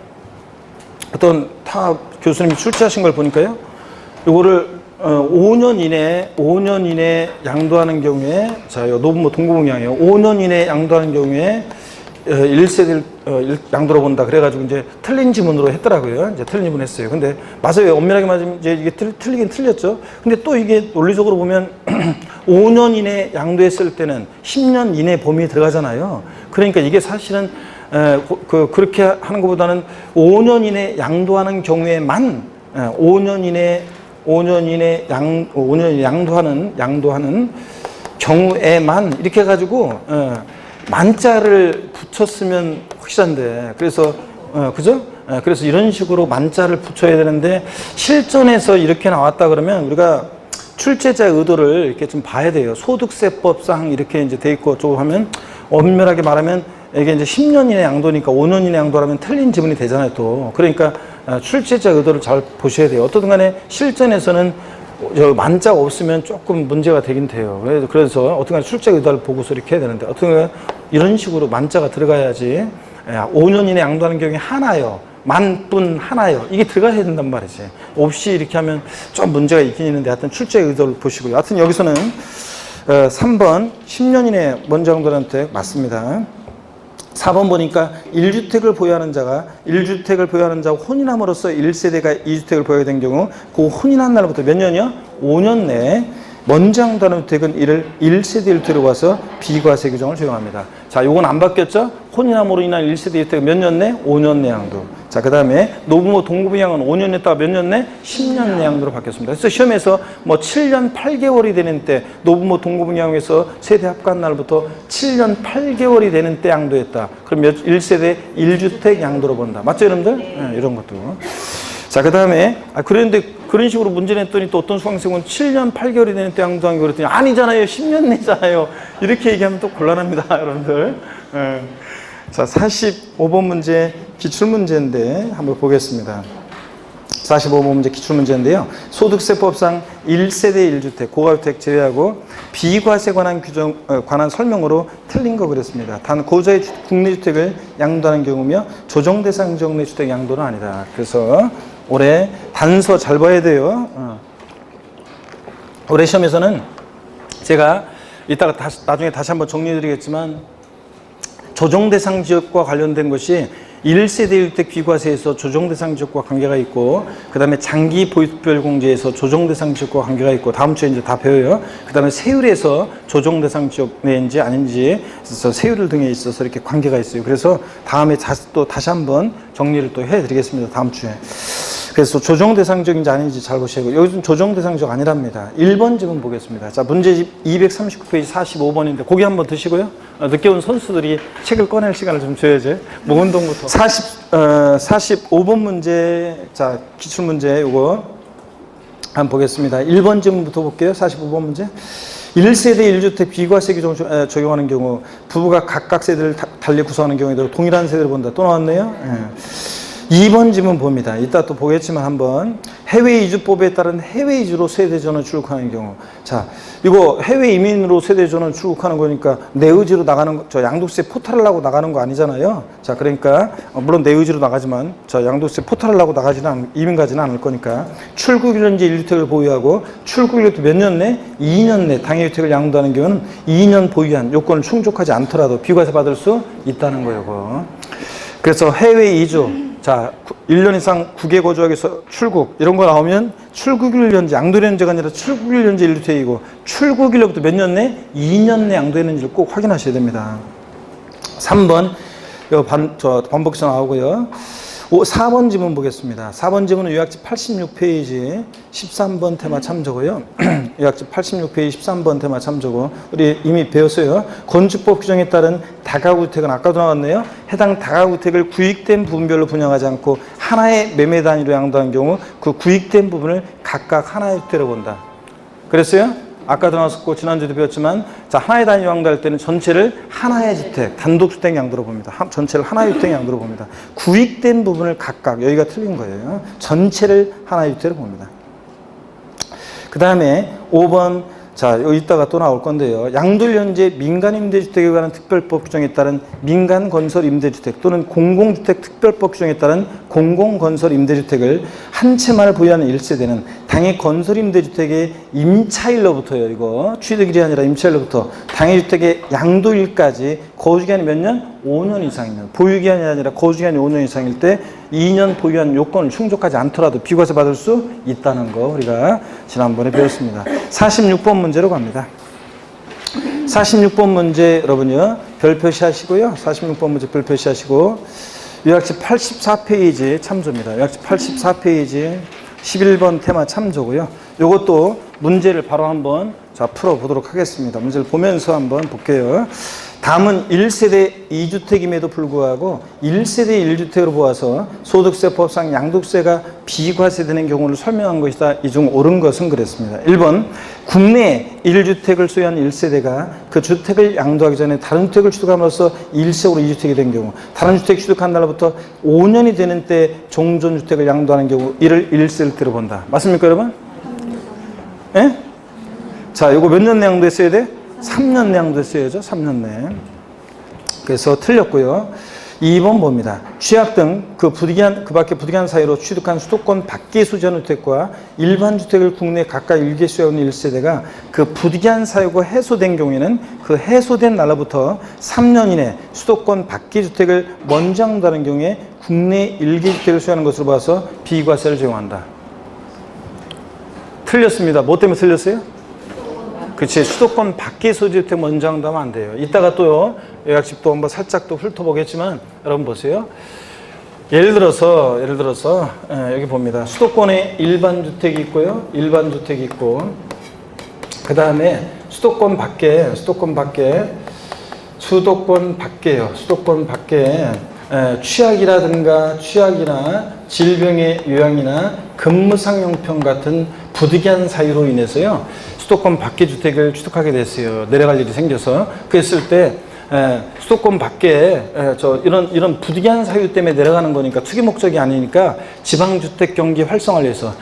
Speaker 1: 어떤 타 교수님이 출제하신 걸 보니까요, 요거를, 5년 이내 양도하는 경우에, 자, 요 노부모 동거분양이에요. 5년 이내 양도하는 경우에, 1세대 양도로 본다. 그래가지고 이제 틀린 지문으로 했더라고요. 이제 틀린 지문 했어요. 근데 맞아요. 엄밀하게 말하면 이제 이게 틀리긴 틀렸죠. 근데 또 이게 논리적으로 보면 5년 이내 양도했을 때는 10년 이내 범위에 들어가잖아요. 그러니까 이게 사실은 그렇게 하는 것보다는 5년 이내 양도하는 경우에만 5년 이내 양도하는 경우에만 이렇게 해가지고 만자를 붙였으면 확실한데 그래서 그죠? 그래서 이런 식으로 만자를 붙여야 되는데 실전에서 이렇게 나왔다 그러면 우리가 출제자의 의도를 이렇게 좀 봐야 돼요. 소득세법상 이렇게 이제 돼 있고 좀 하면 엄밀하게 말하면 이게 이제 10년 이내 양도니까 5년 이내 양도라면 틀린 지문이 되잖아요, 또. 그러니까 출제자 의도를 잘 보셔야 돼요. 어떻든 간에 실전에서는 만자가 없으면 조금 문제가 되긴 돼요. 그래서 어떻든 간에 출제 의도를 보고서 이렇게 해야 되는데 어떻든 간에 이런 식으로 만자가 들어가야지 5년 이내 양도하는 경우에 하나요. 만뿐 하나요. 이게 들어가야 된단 말이지. 없이 이렇게 하면 좀 문제가 있긴 있는데 하여튼 출제 의도를 보시고요. 하여튼 여기서는 3번 10년 이내 먼저 양도하는 때 맞습니다. 4번 보니까 1주택을 보유하는 자가 1주택을 보유하는 자가 혼인함으로써 1세대가 2주택을 보유하게 된 경우 그 혼인한 날부터 몇 년이요? 5년 내에 먼저 양도하는 주택은 이를 1세대 1주택으로 봐서 비과세 규정을 적용합니다. 자, 요건 안 바뀌었죠? 혼인함으로 인한 1세대 1주택은 몇 년 내? 5년 내 양도. 자, 그 다음에 노부모 동거부양은 5년 냈다가 몇 년 내? 10년 내 양도로 바뀌었습니다. 그래서 시험에서 뭐 7년 8개월이 되는 때 노부모 동거부양에서 세대 합간 날부터 7년 8개월이 되는 때 양도했다. 그럼 1세대 1주택 양도로 본다. 맞죠, 여러분들? 네, 이런 것도. 자, 그 다음에, 그런데 그런 식으로 문제 냈더니 또 어떤 수강생은 7년 8개월이 되는 때 양도한 게 그랬더니 아니잖아요. 10년 내잖아요. 이렇게 얘기하면 또 곤란합니다, 여러분들. 네. 자, 45번 문제 기출문제인데 한번 보겠습니다. 45번 문제 기출문제인데요. 소득세법상 1세대 1주택, 고가주택 제외하고 비과세 관한 규정, 관한 설명으로 틀린 거 그랬습니다. 단 고자의 국내 주택을 양도하는 경우며 조정 대상 지역 내 주택 양도는 아니다. 그래서 올해 단서 잘 봐야 돼요. 올해 시험에서는 제가 이따가 나중에 다시 한번 정리해 드리겠지만 조정 대상 지역과 관련된 것이 1세대 1주택 비과세에서 조정 대상 지역과 관계가 있고, 그 다음에 장기 보유특별공제에서 조정 대상 지역과 관계가 있고, 다음 주에 이제 다 배워요. 그 다음에 세율에서 조정 대상 지역 내인지 아닌지 있어서 세율 등에 있어서 이렇게 관계가 있어요. 그래서 다음에 또 다시 한번 정리를 또 해드리겠습니다. 다음 주에. 그래서 조정 대상 지역인지 아닌지 잘 보시고, 여기는 조정 대상 지역 아니랍니다. 1번 지문 보겠습니다. 자, 문제집 239페이지 45번인데 고기 한번 드시고요. 늦게 온 선수들이 책을 꺼낼 시간을 좀 줘야지. 목운동부터. 45번 문제, 자, 기출문제 요거 한번 보겠습니다. 1번 지문부터 볼게요. 45번 문제. 1세대 1주택 비과세 규정을 적용하는 경우 부부가 각각 세대를 달리 구성하는 경우에도 동일한 세대를 본다. 또 나왔네요. 2번 지문 봅니다. 이따 또 보겠지만 한번 해외 이주법에 따른 해외 이주로 세대전을 출국하는 경우, 자, 이거 해외 이민으로 세대전을 출국하는 거니까 내 의지로 나가는 저 양도세 포탈을 하고 나가는 거 아니잖아요. 자, 그러니까 물론 내 의지로 나가지만 저 양도세 포탈을 하고 이민 가지는 않을 거니까 출국 1년제 1주택을 보유하고 출국 1년부터 몇 년 내? 2년 내 당해주택을 양도하는 경우는 2년 보유한 요건을 충족하지 않더라도 비과세 받을 수 있다는 거예요. 그거. 그래서 해외 이주, 자, 1년 이상 국외 거주하기 위해서 출국, 이런 거 나오면 출국 1년제, 양도 1년제가 아니라 출국 1년제 1주택이고 출국 1년부터 몇 년 내? 2년 내 양도했는지를 꼭 확인하셔야 됩니다. 3번, 반복해서 나오고요. 4번 지문 보겠습니다. 4번 지문은 요약집 86페이지 13번 테마 참조고요. 요약집 86페이지 13번 테마 참조고, 우리 이미 배웠어요. 건축법 규정에 따른 다가구주택은 아까도 나왔네요. 해당 다가구주택을 구익된 부분별로 분양하지 않고 하나의 매매 단위로 양도한 경우 그 구익된 부분을 각각 하나의 주택으로 본다. 그랬어요? 아까도 나왔었고 지난주에도 배웠지만, 자, 하나의 단위 양도할 때는 전체를 하나의 주택, 단독주택 양도로 봅니다. 전체를 하나의 주택 양도로 봅니다. 구익된 부분을 각각, 여기가 틀린 거예요. 전체를 하나의 주택으로 봅니다. 그 다음에 5번, 자, 여기 이따가 또 나올 건데요. 양도일연제 민간임대주택에 관한 특별법 규정에 따른 민간건설임대주택 또는 공공주택 특별법 규정에 따른 공공건설임대주택을 한 채만을 보유하는 1세대는 당해 건설임대주택의 임차일로부터요. 이거 취득일이 아니라 임차일로부터 당해주택의 양도일까지 거주기한이 몇 년? 5년 이상이면, 보유기한이 아니라 거주기한이 5년 이상일 때 2년 보유한 요건을 충족하지 않더라도 비과세 받을 수 있다는 거 우리가 지난번에 배웠습니다. 46번 문제로 갑니다. 46번 문제 여러분요, 별 표시하시고요. 46번 문제 별 표시하시고, 요약집 84페이지 참조입니다. 요약집 84페이지 11번 테마 참조고요. 요것도 문제를 바로 한번 풀어보도록 하겠습니다. 문제를 보면서 한번 볼게요. 다음은 1세대 2주택임에도 불구하고 1세대 1주택으로 보아서 소득세법상 양도세가 비과세되는 경우를 설명한 것이다. 이 중 옳은 것은 그랬습니다. 1번, 국내에 1주택을 소유한 1세대가 그 주택을 양도하기 전에 다른 주택을 취득함으로써 일시적으로 2주택이 된 경우, 다른 주택 취득한 날로부터 5년이 되는 때 종전주택을 양도하는 경우 이를 1세대로 본다. 맞습니까, 여러분? 예? 자, 이거 몇 년 내 양도했어야 돼? 3년 내 양도했어야죠. 3년 내. 그래서 틀렸고요. 2번 봅니다. 취약 등 그 밖에 부득이한 사유로 취득한 수도권 밖의 소지하는 주택과 일반 주택을 국내 각각 일개 수용하는 1세대가 그 부득이한 사유가 해소된 경우에는 그 해소된 날로부터 3년 이내 수도권 밖의 주택을 먼저 한다는 경우에 국내 일개 주택을 수용하는 것으로 봐서 비과세를 적용한다. 틀렸습니다. 뭐 때문에 틀렸어요? 그치, 수도권 밖의 소지주택 먼저 한다면 안 돼요. 이따가 또요, 요약집도 한번 살짝 또 훑어보겠지만, 여러분 보세요. 예를 들어서, 여기 봅니다. 수도권에 일반 주택이 있고요, 일반 주택이 있고, 그 다음에 수도권 밖에요. 수도권 밖에 취약이나 질병의 요양이나 근무상용평 같은 부득이한 사유로 인해서요, 수도권 밖의 주택을 취득하게 됐어요. 내려갈 일이 생겨서. 그랬을 때 수도권 밖에 이런 부득이한 사유 때문에 내려가는 거니까 투기 목적이 아니니까 지방주택 경기 활성화를 위해서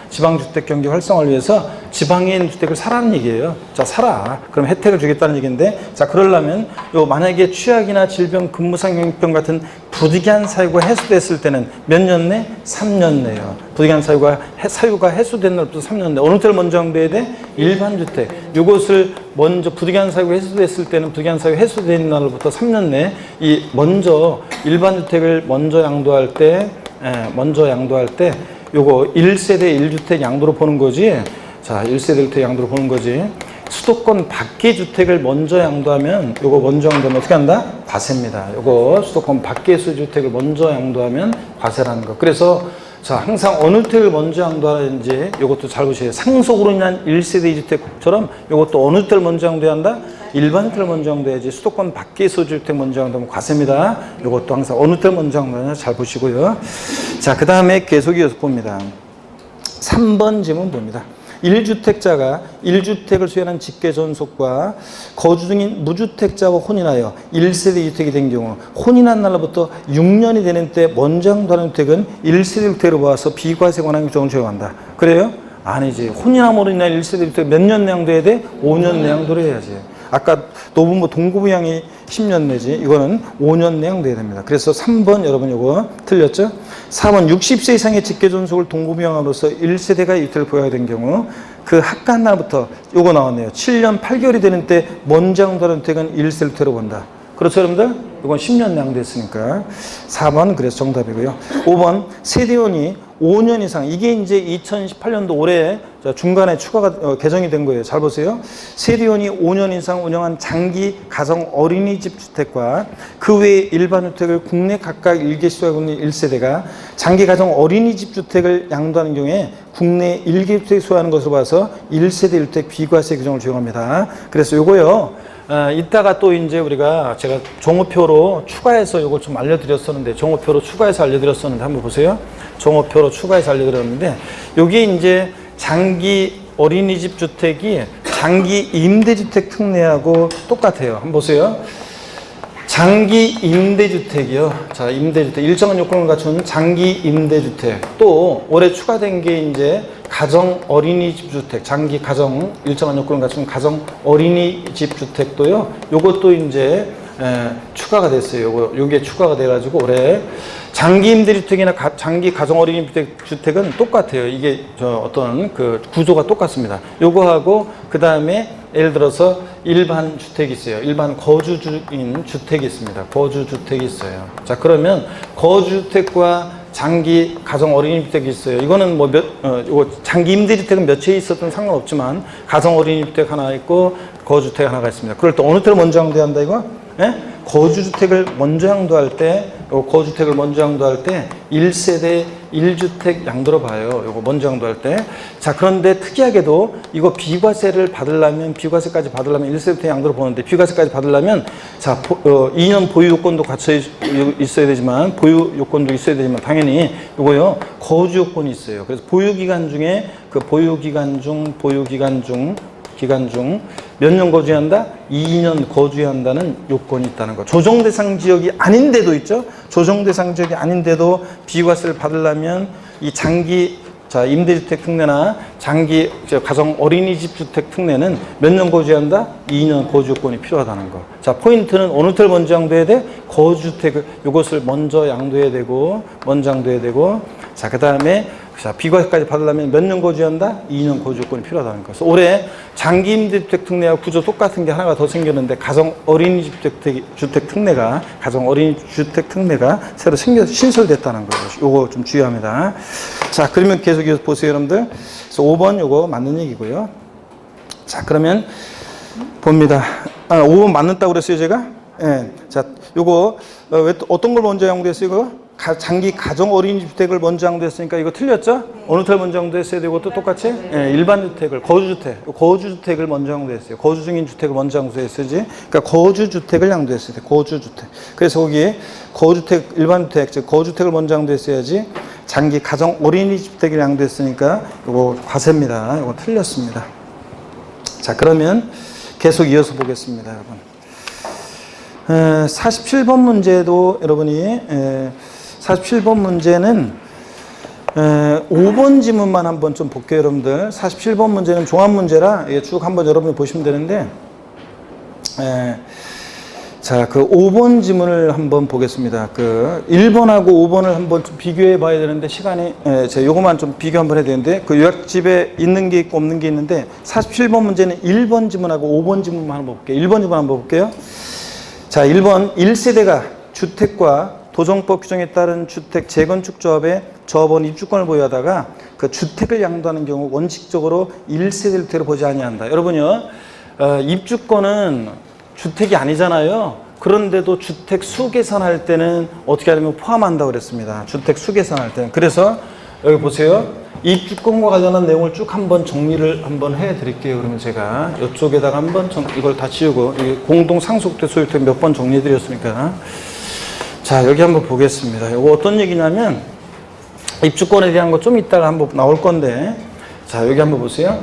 Speaker 1: 지방에 있는 주택을 사라는 얘기예요. 자, 사라. 그럼 혜택을 주겠다는 얘기인데, 자, 그러려면 만약에 취약이나 질병, 근무상용평 같은 부득이한 사유가 해소됐을 때는 몇 년 내? 3년 내요. 부득이한 사유가 해소된 날부터 3년 내. 어느 때를 먼저 양도해야 돼? 일반 주택. 이것을 먼저 부득이한 사유가 해소됐을 때는 부득이한 사유 해소된 날부터 3년 내 일반 주택을 먼저 양도할 때 요거 1세대 1주택 양도로 보는 거지. 자, 1세대 1주택 양도로 보는 거지. 수도권 밖의 주택을 먼저 양도하면 어떻게 한다? 과세입니다. 요거 수도권 밖의 주택을 먼저 양도하면 과세라는 거. 그래서 자, 항상 어느 주택을 먼저 양도하는지 요것도 잘 보세요. 상속으로 인한 1세대 2주택처럼 요것도 어느 주택을 먼저 양도해야 한다? 일반 주택을 먼저 양도해야지. 수도권 밖의 소주택 먼저 양도하면 과세입니다. 요것도 항상 어느 주택을 먼저 양도하냐 잘 보시고요. 자, 그 다음에 계속 이어서 봅니다. 3번 질문 봅니다. 1주택자가 1주택을 수행한 직계존속과 거주 중인 무주택자와 혼인하여 1세대 2주택이 된 경우 혼인한 날로부터 6년이 되는 때 먼저 양도하는 주택은 1세대 1주택으로 봐서 비과세 권한 규정을 적용한다. 그래요? 아니지. 혼인함으로 인한 1세대 1주택 몇 년 내 양도해야 돼? 5년 내 양도를 해야지. 아까 노부모 동거부양이 10년 내지 이거는 5년 내 양도해야 됩니다. 그래서 3번 여러분 이거 틀렸죠? 4번 60세 이상의 직계존속을 동거부양함으로써 1세대가 유택을 보유하게 된 경우 그 합가한 날부터 요거 나왔네요. 7년 8개월이 되는 때 먼저 양도하는 주택은 1세대 유택으로 본다. 그렇죠 여러분들? 이건 10년 양도했으니까 4번 그래서 정답이고요. 5번 세대원이 5년 이상 이게 이제 2018년도 올해 중간에 추가가 개정이 된 거예요. 잘 보세요. 세대원이 5년 이상 운영한 장기 가정 어린이집 주택과 그 외의 일반 주택을 국내 각각 1개 수용하고 있는 1세대가 장기 가정 어린이집 주택을 양도하는 경우에 국내 1개 주택 수용하는 것으로 봐서 1세대 1주택 비과세 규정을 적용합니다. 그래서 요거요. 이따가 또 이제 제가 종업표로 추가해서 이걸 좀 알려드렸었는데, 한번 보세요. 종업표로 추가해서 알려드렸는데, 여기 이제 장기 어린이집 주택이 장기 임대주택 특례하고 똑같아요. 한번 보세요. 장기 임대주택이요. 자, 임대주택. 일정한 요건을 갖춘 장기 임대주택. 또 올해 추가된 게 이제 가정 어린이집 주택, 장기 가정 일정한 요건을 갖춘 가정 어린이집 주택도요. 요것도 이제 추가가 됐어요. 요게 추가가 돼가지고 올해 장기 임대주택이나 장기 가정 어린이집 주택은 똑같아요. 이게 어떤 그 구조가 똑같습니다. 요거하고 그 다음에 예를 들어서 일반 주택이 있어요. 일반 거주 중인 주택이 있습니다. 거주 주택이 있어요. 자, 그러면 거주주택과 장기 가정 어린이주택이 있어요. 이거는 요거 장기 임대주택은 몇 채 있었든 상관없지만 가정 어린이주택 하나 있고 거주주택 하나가 있습니다. 그럴 때 어느 때를 먼저 양도해야 한다 이거? 예? 거주주택을 먼저 양도할 때, 거주주택을 먼저 양도할 때 1세대 1주택 양도로 봐요. 요거 먼저 양도할 때. 자, 그런데 특이하게도 이거 비과세까지 받으려면 1세대 양도로 보는데 비과세까지 받으려면 자, 2년 보유 요건도 갖춰 있어야 되지만 당연히 요거요. 거주 요건이 있어요. 그래서 보유 기간 중에 그 보유 기간 중 몇 년 거주해야 한다? 2년 거주해야 한다는 요건이 있다는 거. 조정 대상 지역이 아닌데도 있죠? 조정 대상 지역이 아닌데도 비과세를 받으려면 이 장기 자, 임대주택 특례나 장기 가정 어린이집 주택 특례는 몇 년 거주한다? 2년 거주권이 필요하다는 거. 자, 포인트는 어느 텔 먼저 양도해야 돼? 거주주택을, 이것을 먼저 양도해야 되고, 자, 그 다음에 자, 비과세까지 받으려면 몇 년 거주한다? 2년 거주권이 필요하다는 거. 그래서 올해 장기 임대주택 특례와 구조 똑같은 게 하나가 더 생겼는데 가정 어린이집 주택 특례가 새로 신설됐다는 거죠. 요거 좀 주의합니다. 자, 그러면 계속 이어서 보세요, 여러분들. 그래서 5번 요거 맞는 얘기고요. 자, 그러면 봅니다. 5번 맞는다고 그랬어요, 제가? 예. 자, 요거 어떤 걸 먼저 양도했어요, 이거? 장기 가정 어린이 주택을 먼저 양도했으니까 이거 틀렸죠? 어느 텔 먼저 양도했어야 되고 또 똑같이? 예, 일반 주택을 거주주택을 먼저 양도했어요. 거주 중인 주택을 먼저 양도했어야지. 그러니까 거주주택을 양도했어야 돼. 거주주택. 그래서 거기에 거주택, 일반 주택, 즉 거주택을 먼저 양도했어야지. 장기 가정 어린이 주택을 양도했으니까 이거 과세입니다. 이거 틀렸습니다. 자, 그러면 계속 이어서 보겠습니다, 여러분. 47번 문제도 여러분이 47번 문제는 5번 지문만 한번 좀 볼게요, 여러분들. 47번 문제는 종합 문제라 쭉 한번 여러분이 보시면 되는데, 자, 그 5번 지문을 한번 보겠습니다. 그 1번하고 5번을 한번 좀 비교해 봐야 되는데 시간이 제가 요거만 좀 비교 한번 해야 되는데 그 요약집에 있는 게 있고 없는 게 있는데 47번 문제는 1번 지문하고 5번 지문만 한번 볼게요. 1번 지문 한번 볼게요. 자, 1번 1세대가 주택과 도정법 규정에 따른 주택 재건축 조합에 조합원 입주권을 보유하다가 그 주택을 양도하는 경우 원칙적으로 1세대 주택을 보지 아니한다. 여러분요, 입주권은 주택이 아니잖아요. 그런데도 주택 수 계산할 때는 어떻게 하냐면 포함한다고 그랬습니다. 주택 수 계산할 때는. 그래서 여기 보세요. 입주권과 관련한 내용을 쭉 한번 정리를 한번 해 드릴게요. 그러면 제가 이쪽에다가 한번 이걸 다 지우고 공동 상속대 소유주택 몇 번 정리해 드렸으니까. 자, 여기 한번 보겠습니다. 이거 어떤 얘기냐면 입주권에 대한 거 좀 이따가 한번 나올 건데, 자, 여기 한번 보세요.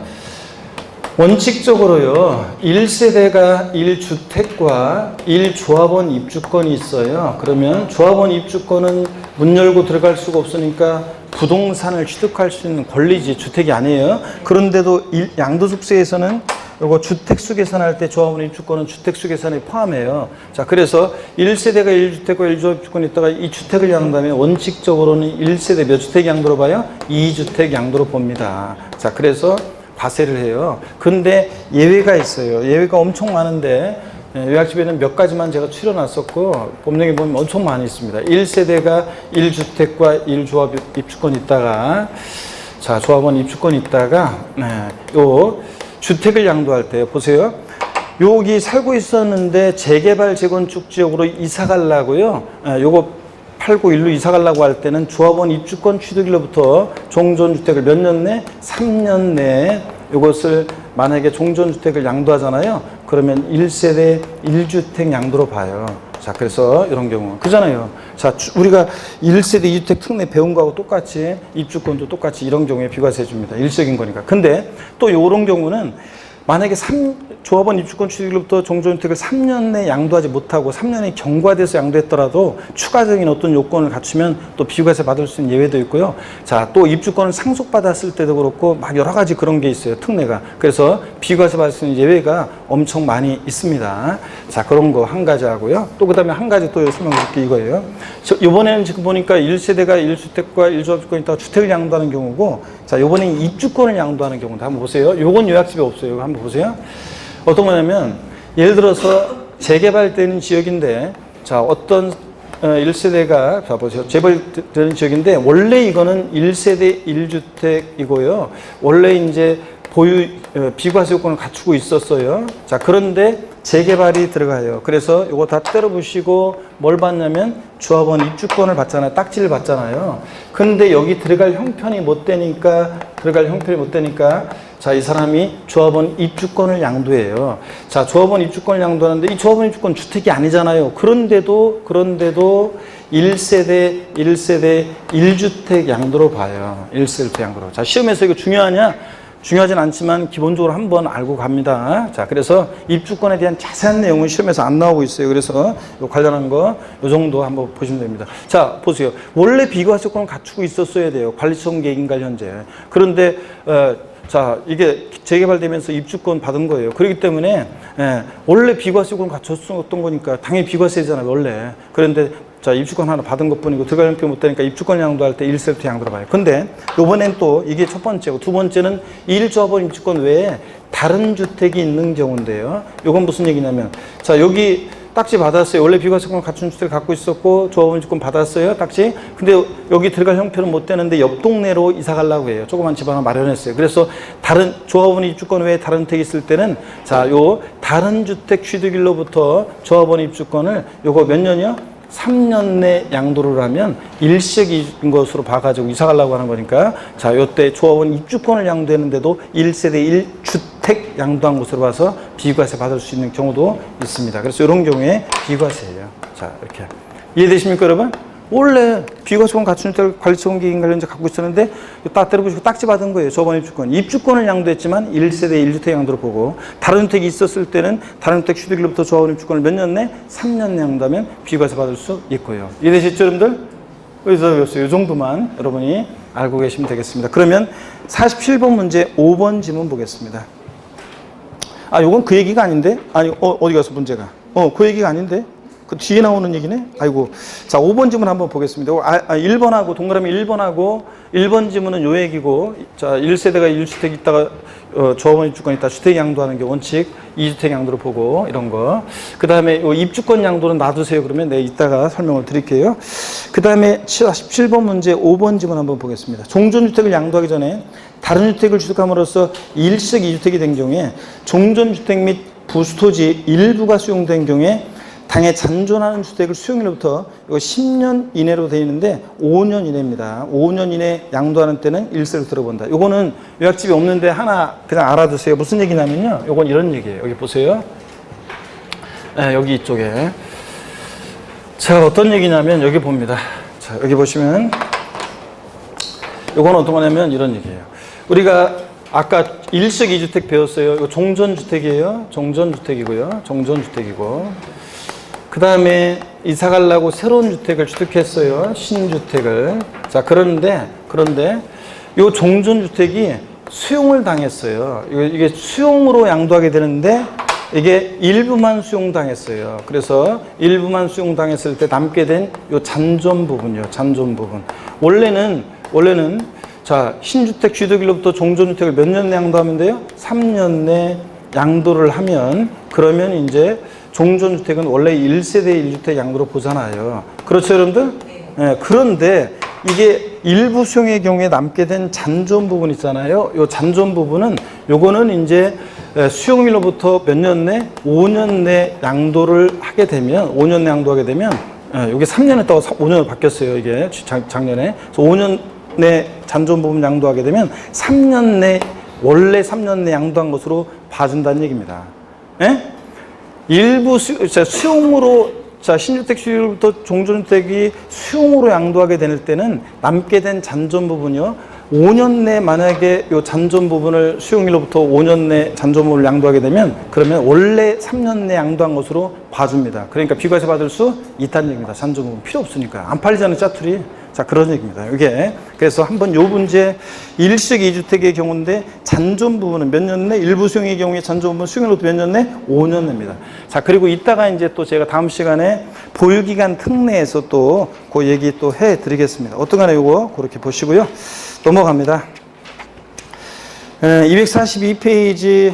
Speaker 1: 원칙적으로요, 1세대가 1주택과 1조합원 입주권이 있어요. 그러면 조합원 입주권은 문 열고 들어갈 수가 없으니까 부동산을 취득할 수 있는 권리지, 주택이 아니에요. 그런데도 양도소득세에서는 이거 주택수 계산할 때 조합원 입주권은 주택수 계산에 포함해요. 자, 그래서 1세대가 1주택과 1조합 입주권이 있다가 이 주택을 양도하면 원칙적으로는 1세대 몇 주택 양도로 봐요? 2주택 양도로 봅니다. 자, 그래서 과세를 해요. 근데 예외가 있어요. 예외가 엄청 많은데 요약집에는 몇 가지만 제가 추려놨었고 법령에 보면 엄청 많이 있습니다. 1세대가 1주택과 1조합 입주권이 있다가, 자, 조합원 입주권이 있다가 요 주택을 양도할 때 보세요. 여기 살고 있었는데 재개발 재건축 지역으로 이사 가려고요. 요거 팔고 일로 이사 가려고 할 때는 조합원 입주권 취득일로부터 종전주택을 몇 년 내? 3년 내에 이것을 만약에 종전주택을 양도하잖아요. 그러면 1세대 1주택 양도로 봐요. 자, 그래서 이런 경우 그잖아요. 자, 우리가 1세대 2주택 특례 배운 거하고 똑같이 입주권도 똑같이 이런 경우에 비과세 줍니다. 일시적인 거니까. 근데 또 이런 경우는 만약에 조합원 입주권 취득일로부터 종전주택을 3년 내에 양도하지 못하고 3년이 경과돼서 양도했더라도 추가적인 어떤 요건을 갖추면 또 비과세 받을 수 있는 예외도 있고요. 자, 또 입주권을 상속받았을 때도 그렇고 막 여러 가지 그런 게 있어요. 특례가. 그래서 비과세 받을 수 있는 예외가 엄청 많이 있습니다. 자, 그런 거 한 가지 하고요. 또 그 다음에 한 가지 또 설명드릴 게 이거예요. 이번에는 지금 보니까 1세대가 1주택과 1조합 입주권이 있다가 주택을 양도하는 경우고, 자, 이번엔 입주권을 양도하는 경우인데 한번 보세요. 요건 요약집에 없어요. 이거 한번 보세요. 어떤 거냐면 예를 들어서 재개발되는 지역인데, 자, 어떤 1세대가 자 보세요. 재개발되는 지역인데 원래 이거는 1세대 1주택이고요. 원래 이제 보유 비과세 요건을 갖추고 있었어요. 자, 그런데 재개발이 들어가요. 그래서 이거 다 때려 부시고 뭘 받냐면 조합원 입주권을 받잖아요. 딱지를 받잖아요. 근데 여기 들어갈 형편이 못 되니까 자, 이 사람이 조합원 입주권을 양도해요. 자, 조합원 입주권을 양도하는데 이 조합원 입주권 주택이 아니잖아요. 그런데도 1세대 1주택 양도로 봐요. 1세대 양도로. 자, 시험에서 이거 중요하냐? 중요하진 않지만 기본적으로 한번 알고 갑니다. 자, 그래서 입주권에 대한 자세한 내용은 시험에서 안 나오고 있어요. 그래서 요 관련한 거 요 정도 한번 보시면 됩니다. 자, 보세요. 원래 비과세권을 갖추고 있었어야 돼요. 관리청 계획인가를 현재. 그런데 자, 이게 재개발되면서 입주권 받은 거예요. 그렇기 때문에 원래 비과세권을 갖췄었던 거니까 당연히 비과세잖아요, 원래. 그런데 자, 입주권 하나 받은 것 뿐이고 들어갈 형편 못 되니까 입주권 양도할 때 1세부터 양 들어봐요. 근데 요번엔 또 이게 첫 번째고 두 번째는 1조합원 입주권 외에 다른 주택이 있는 경우인데요. 요건 무슨 얘기냐면 자, 여기 딱지 받았어요. 원래 비과세권을 갖춘 주택을 갖고 있었고 조합원 입주권 받았어요. 딱지. 근데 여기 들어갈 형편은 못 되는데 옆 동네로 이사 가려고 해요. 조그만 집 하나 마련했어요. 그래서 다른 조합원 입주권 외에 다른 주택이 있을 때는 자, 요 다른 주택 취득일로부터 조합원 입주권을 요거 몇 년이요? 3년 내 양도를 하면 일시적인 것으로 봐가지고 이사 가려고 하는 거니까 자, 요때 조합원 입주권을 양도했는데도 1세대 1주택 양도한 것으로 봐서 비과세 받을 수 있는 경우도 있습니다. 그래서 이런 경우에 비과세예요. 자, 이렇게 이해되십니까, 여러분? 원래 비과세권 갖춘 주택을 관리청 계획인가를 현재 갖고 있었는데 딱 때려보시고 딱지 받은 거예요. 조합원 입주권. 입주권을 양도했지만 1세대 1주택 양도로 보고 다른 주택이 있었을 때는 다른 주택 취득일로부터 조합원 입주권을 몇 년 내? 3년 내 양도하면 비과세 받을 수 있고요. 이해되셨죠, 여러분들? 그래서 이 정도만 여러분이 알고 계시면 되겠습니다. 그러면 47번 문제 5번 지문 보겠습니다. 아, 요건 그 얘기가 아닌데? 아니, 어디 가서 문제가? 그 얘기가 아닌데? 그 뒤에 나오는 얘기네? 아이고. 자, 5번 지문 한번 보겠습니다. 1번하고, 동그라미 1번하고, 1번 지문은 요 얘기고, 자, 1세대가 1주택 있다가, 조합원 입주권 있다, 주택 양도하는 게 원칙, 2주택 양도로 보고, 이런 거. 그 다음에 입주권 양도는 놔두세요. 그러면 네, 이따가 설명을 드릴게요. 그 다음에 17번 문제 5번 지문 한번 보겠습니다. 종전주택을 양도하기 전에 다른 주택을 취득함으로써 일시적 2주택이 된 경우에 종전주택 및 부수토지 일부가 수용된 경우에 당해 잔존하는 주택을 수용일로부터 이거 10년 이내로 되어 있는데 5년 이내입니다. 5년 이내 양도하는 때는 일세로 들어본다. 이거는 요약집이 없는데 하나 그냥 알아두세요. 무슨 얘기냐면요. 이건 이런 얘기예요. 여기 보세요. 네, 여기 이쪽에. 자, 어떤 얘기냐면 여기 봅니다. 자, 여기 보시면 이건 어떤 거냐면 이런 얘기예요. 우리가 아까 일식 2주택 배웠어요. 이거 종전주택이에요. 종전주택이고요. 종전주택이고. 그 다음에 이사 가려고 새로운 주택을 취득했어요. 신주택을. 자, 그런데 이 종전주택이 수용을 당했어요. 이게 수용으로 양도하게 되는데 이게 일부만 수용당했어요. 그래서 일부만 수용당했을 때 남게 된 이 잔존 부분이요. 잔존 부분. 원래는 자, 신주택 취득일로부터 종전주택을 몇 년 내 양도하면 돼요? 3년 내 양도를 하면 그러면 이제 종전주택은 원래 1세대 1주택 양도로 보잖아요. 그렇죠, 여러분들? 네, 그런데 이게 일부 수용의 경우에 남게 된 잔존 부분 있잖아요. 이 잔존 부분은 요거는 이제 수용일로부터 몇 년 내? 5년 내 양도를 하게 되면 5년 내 양도하게 되면 이게 3년 했다고 5년으로 바뀌었어요. 이게 작년에. 그래서 5년 내 잔존 부분 양도하게 되면 3년 내 원래 3년 내 양도한 것으로 봐준다는 얘기입니다. 예? 일부 수용으로 자, 신주택 취득일부터 종전주택이 수용으로 양도하게 될 때는 남게 된 잔존 부분이요. 5년 내 만약에 이 잔존 부분을 수용일로부터 5년 내 잔존 부분을 양도하게 되면 그러면 원래 3년 내 양도한 것으로 봐줍니다. 그러니까 비과세 받을 수 있다는 얘기입니다. 잔존 부분 필요 없으니까. 안 팔리잖아요, 짜투리. 자, 그런 얘기입니다. 이게. 그래서 한번 요 문제 일식 2주택의 경우인데 잔존 부분은 몇 년 내? 일부 수용의 경우에 잔존 부분 수용일로부터 몇 년 내? 5년 내입니다. 자, 그리고 이따가 이제 또 제가 다음 시간에 보유기간 특례에서 또 그 얘기 또 해 드리겠습니다. 어떤가요? 요거 그렇게 보시고요. 넘어갑니다. 242페이지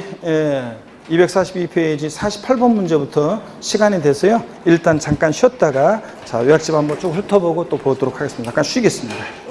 Speaker 1: 48번 문제부터 시간이 돼서요. 일단 잠깐 쉬었다가 자, 요약집 한번 쭉 훑어보고 또 보도록 하겠습니다. 잠깐 쉬겠습니다.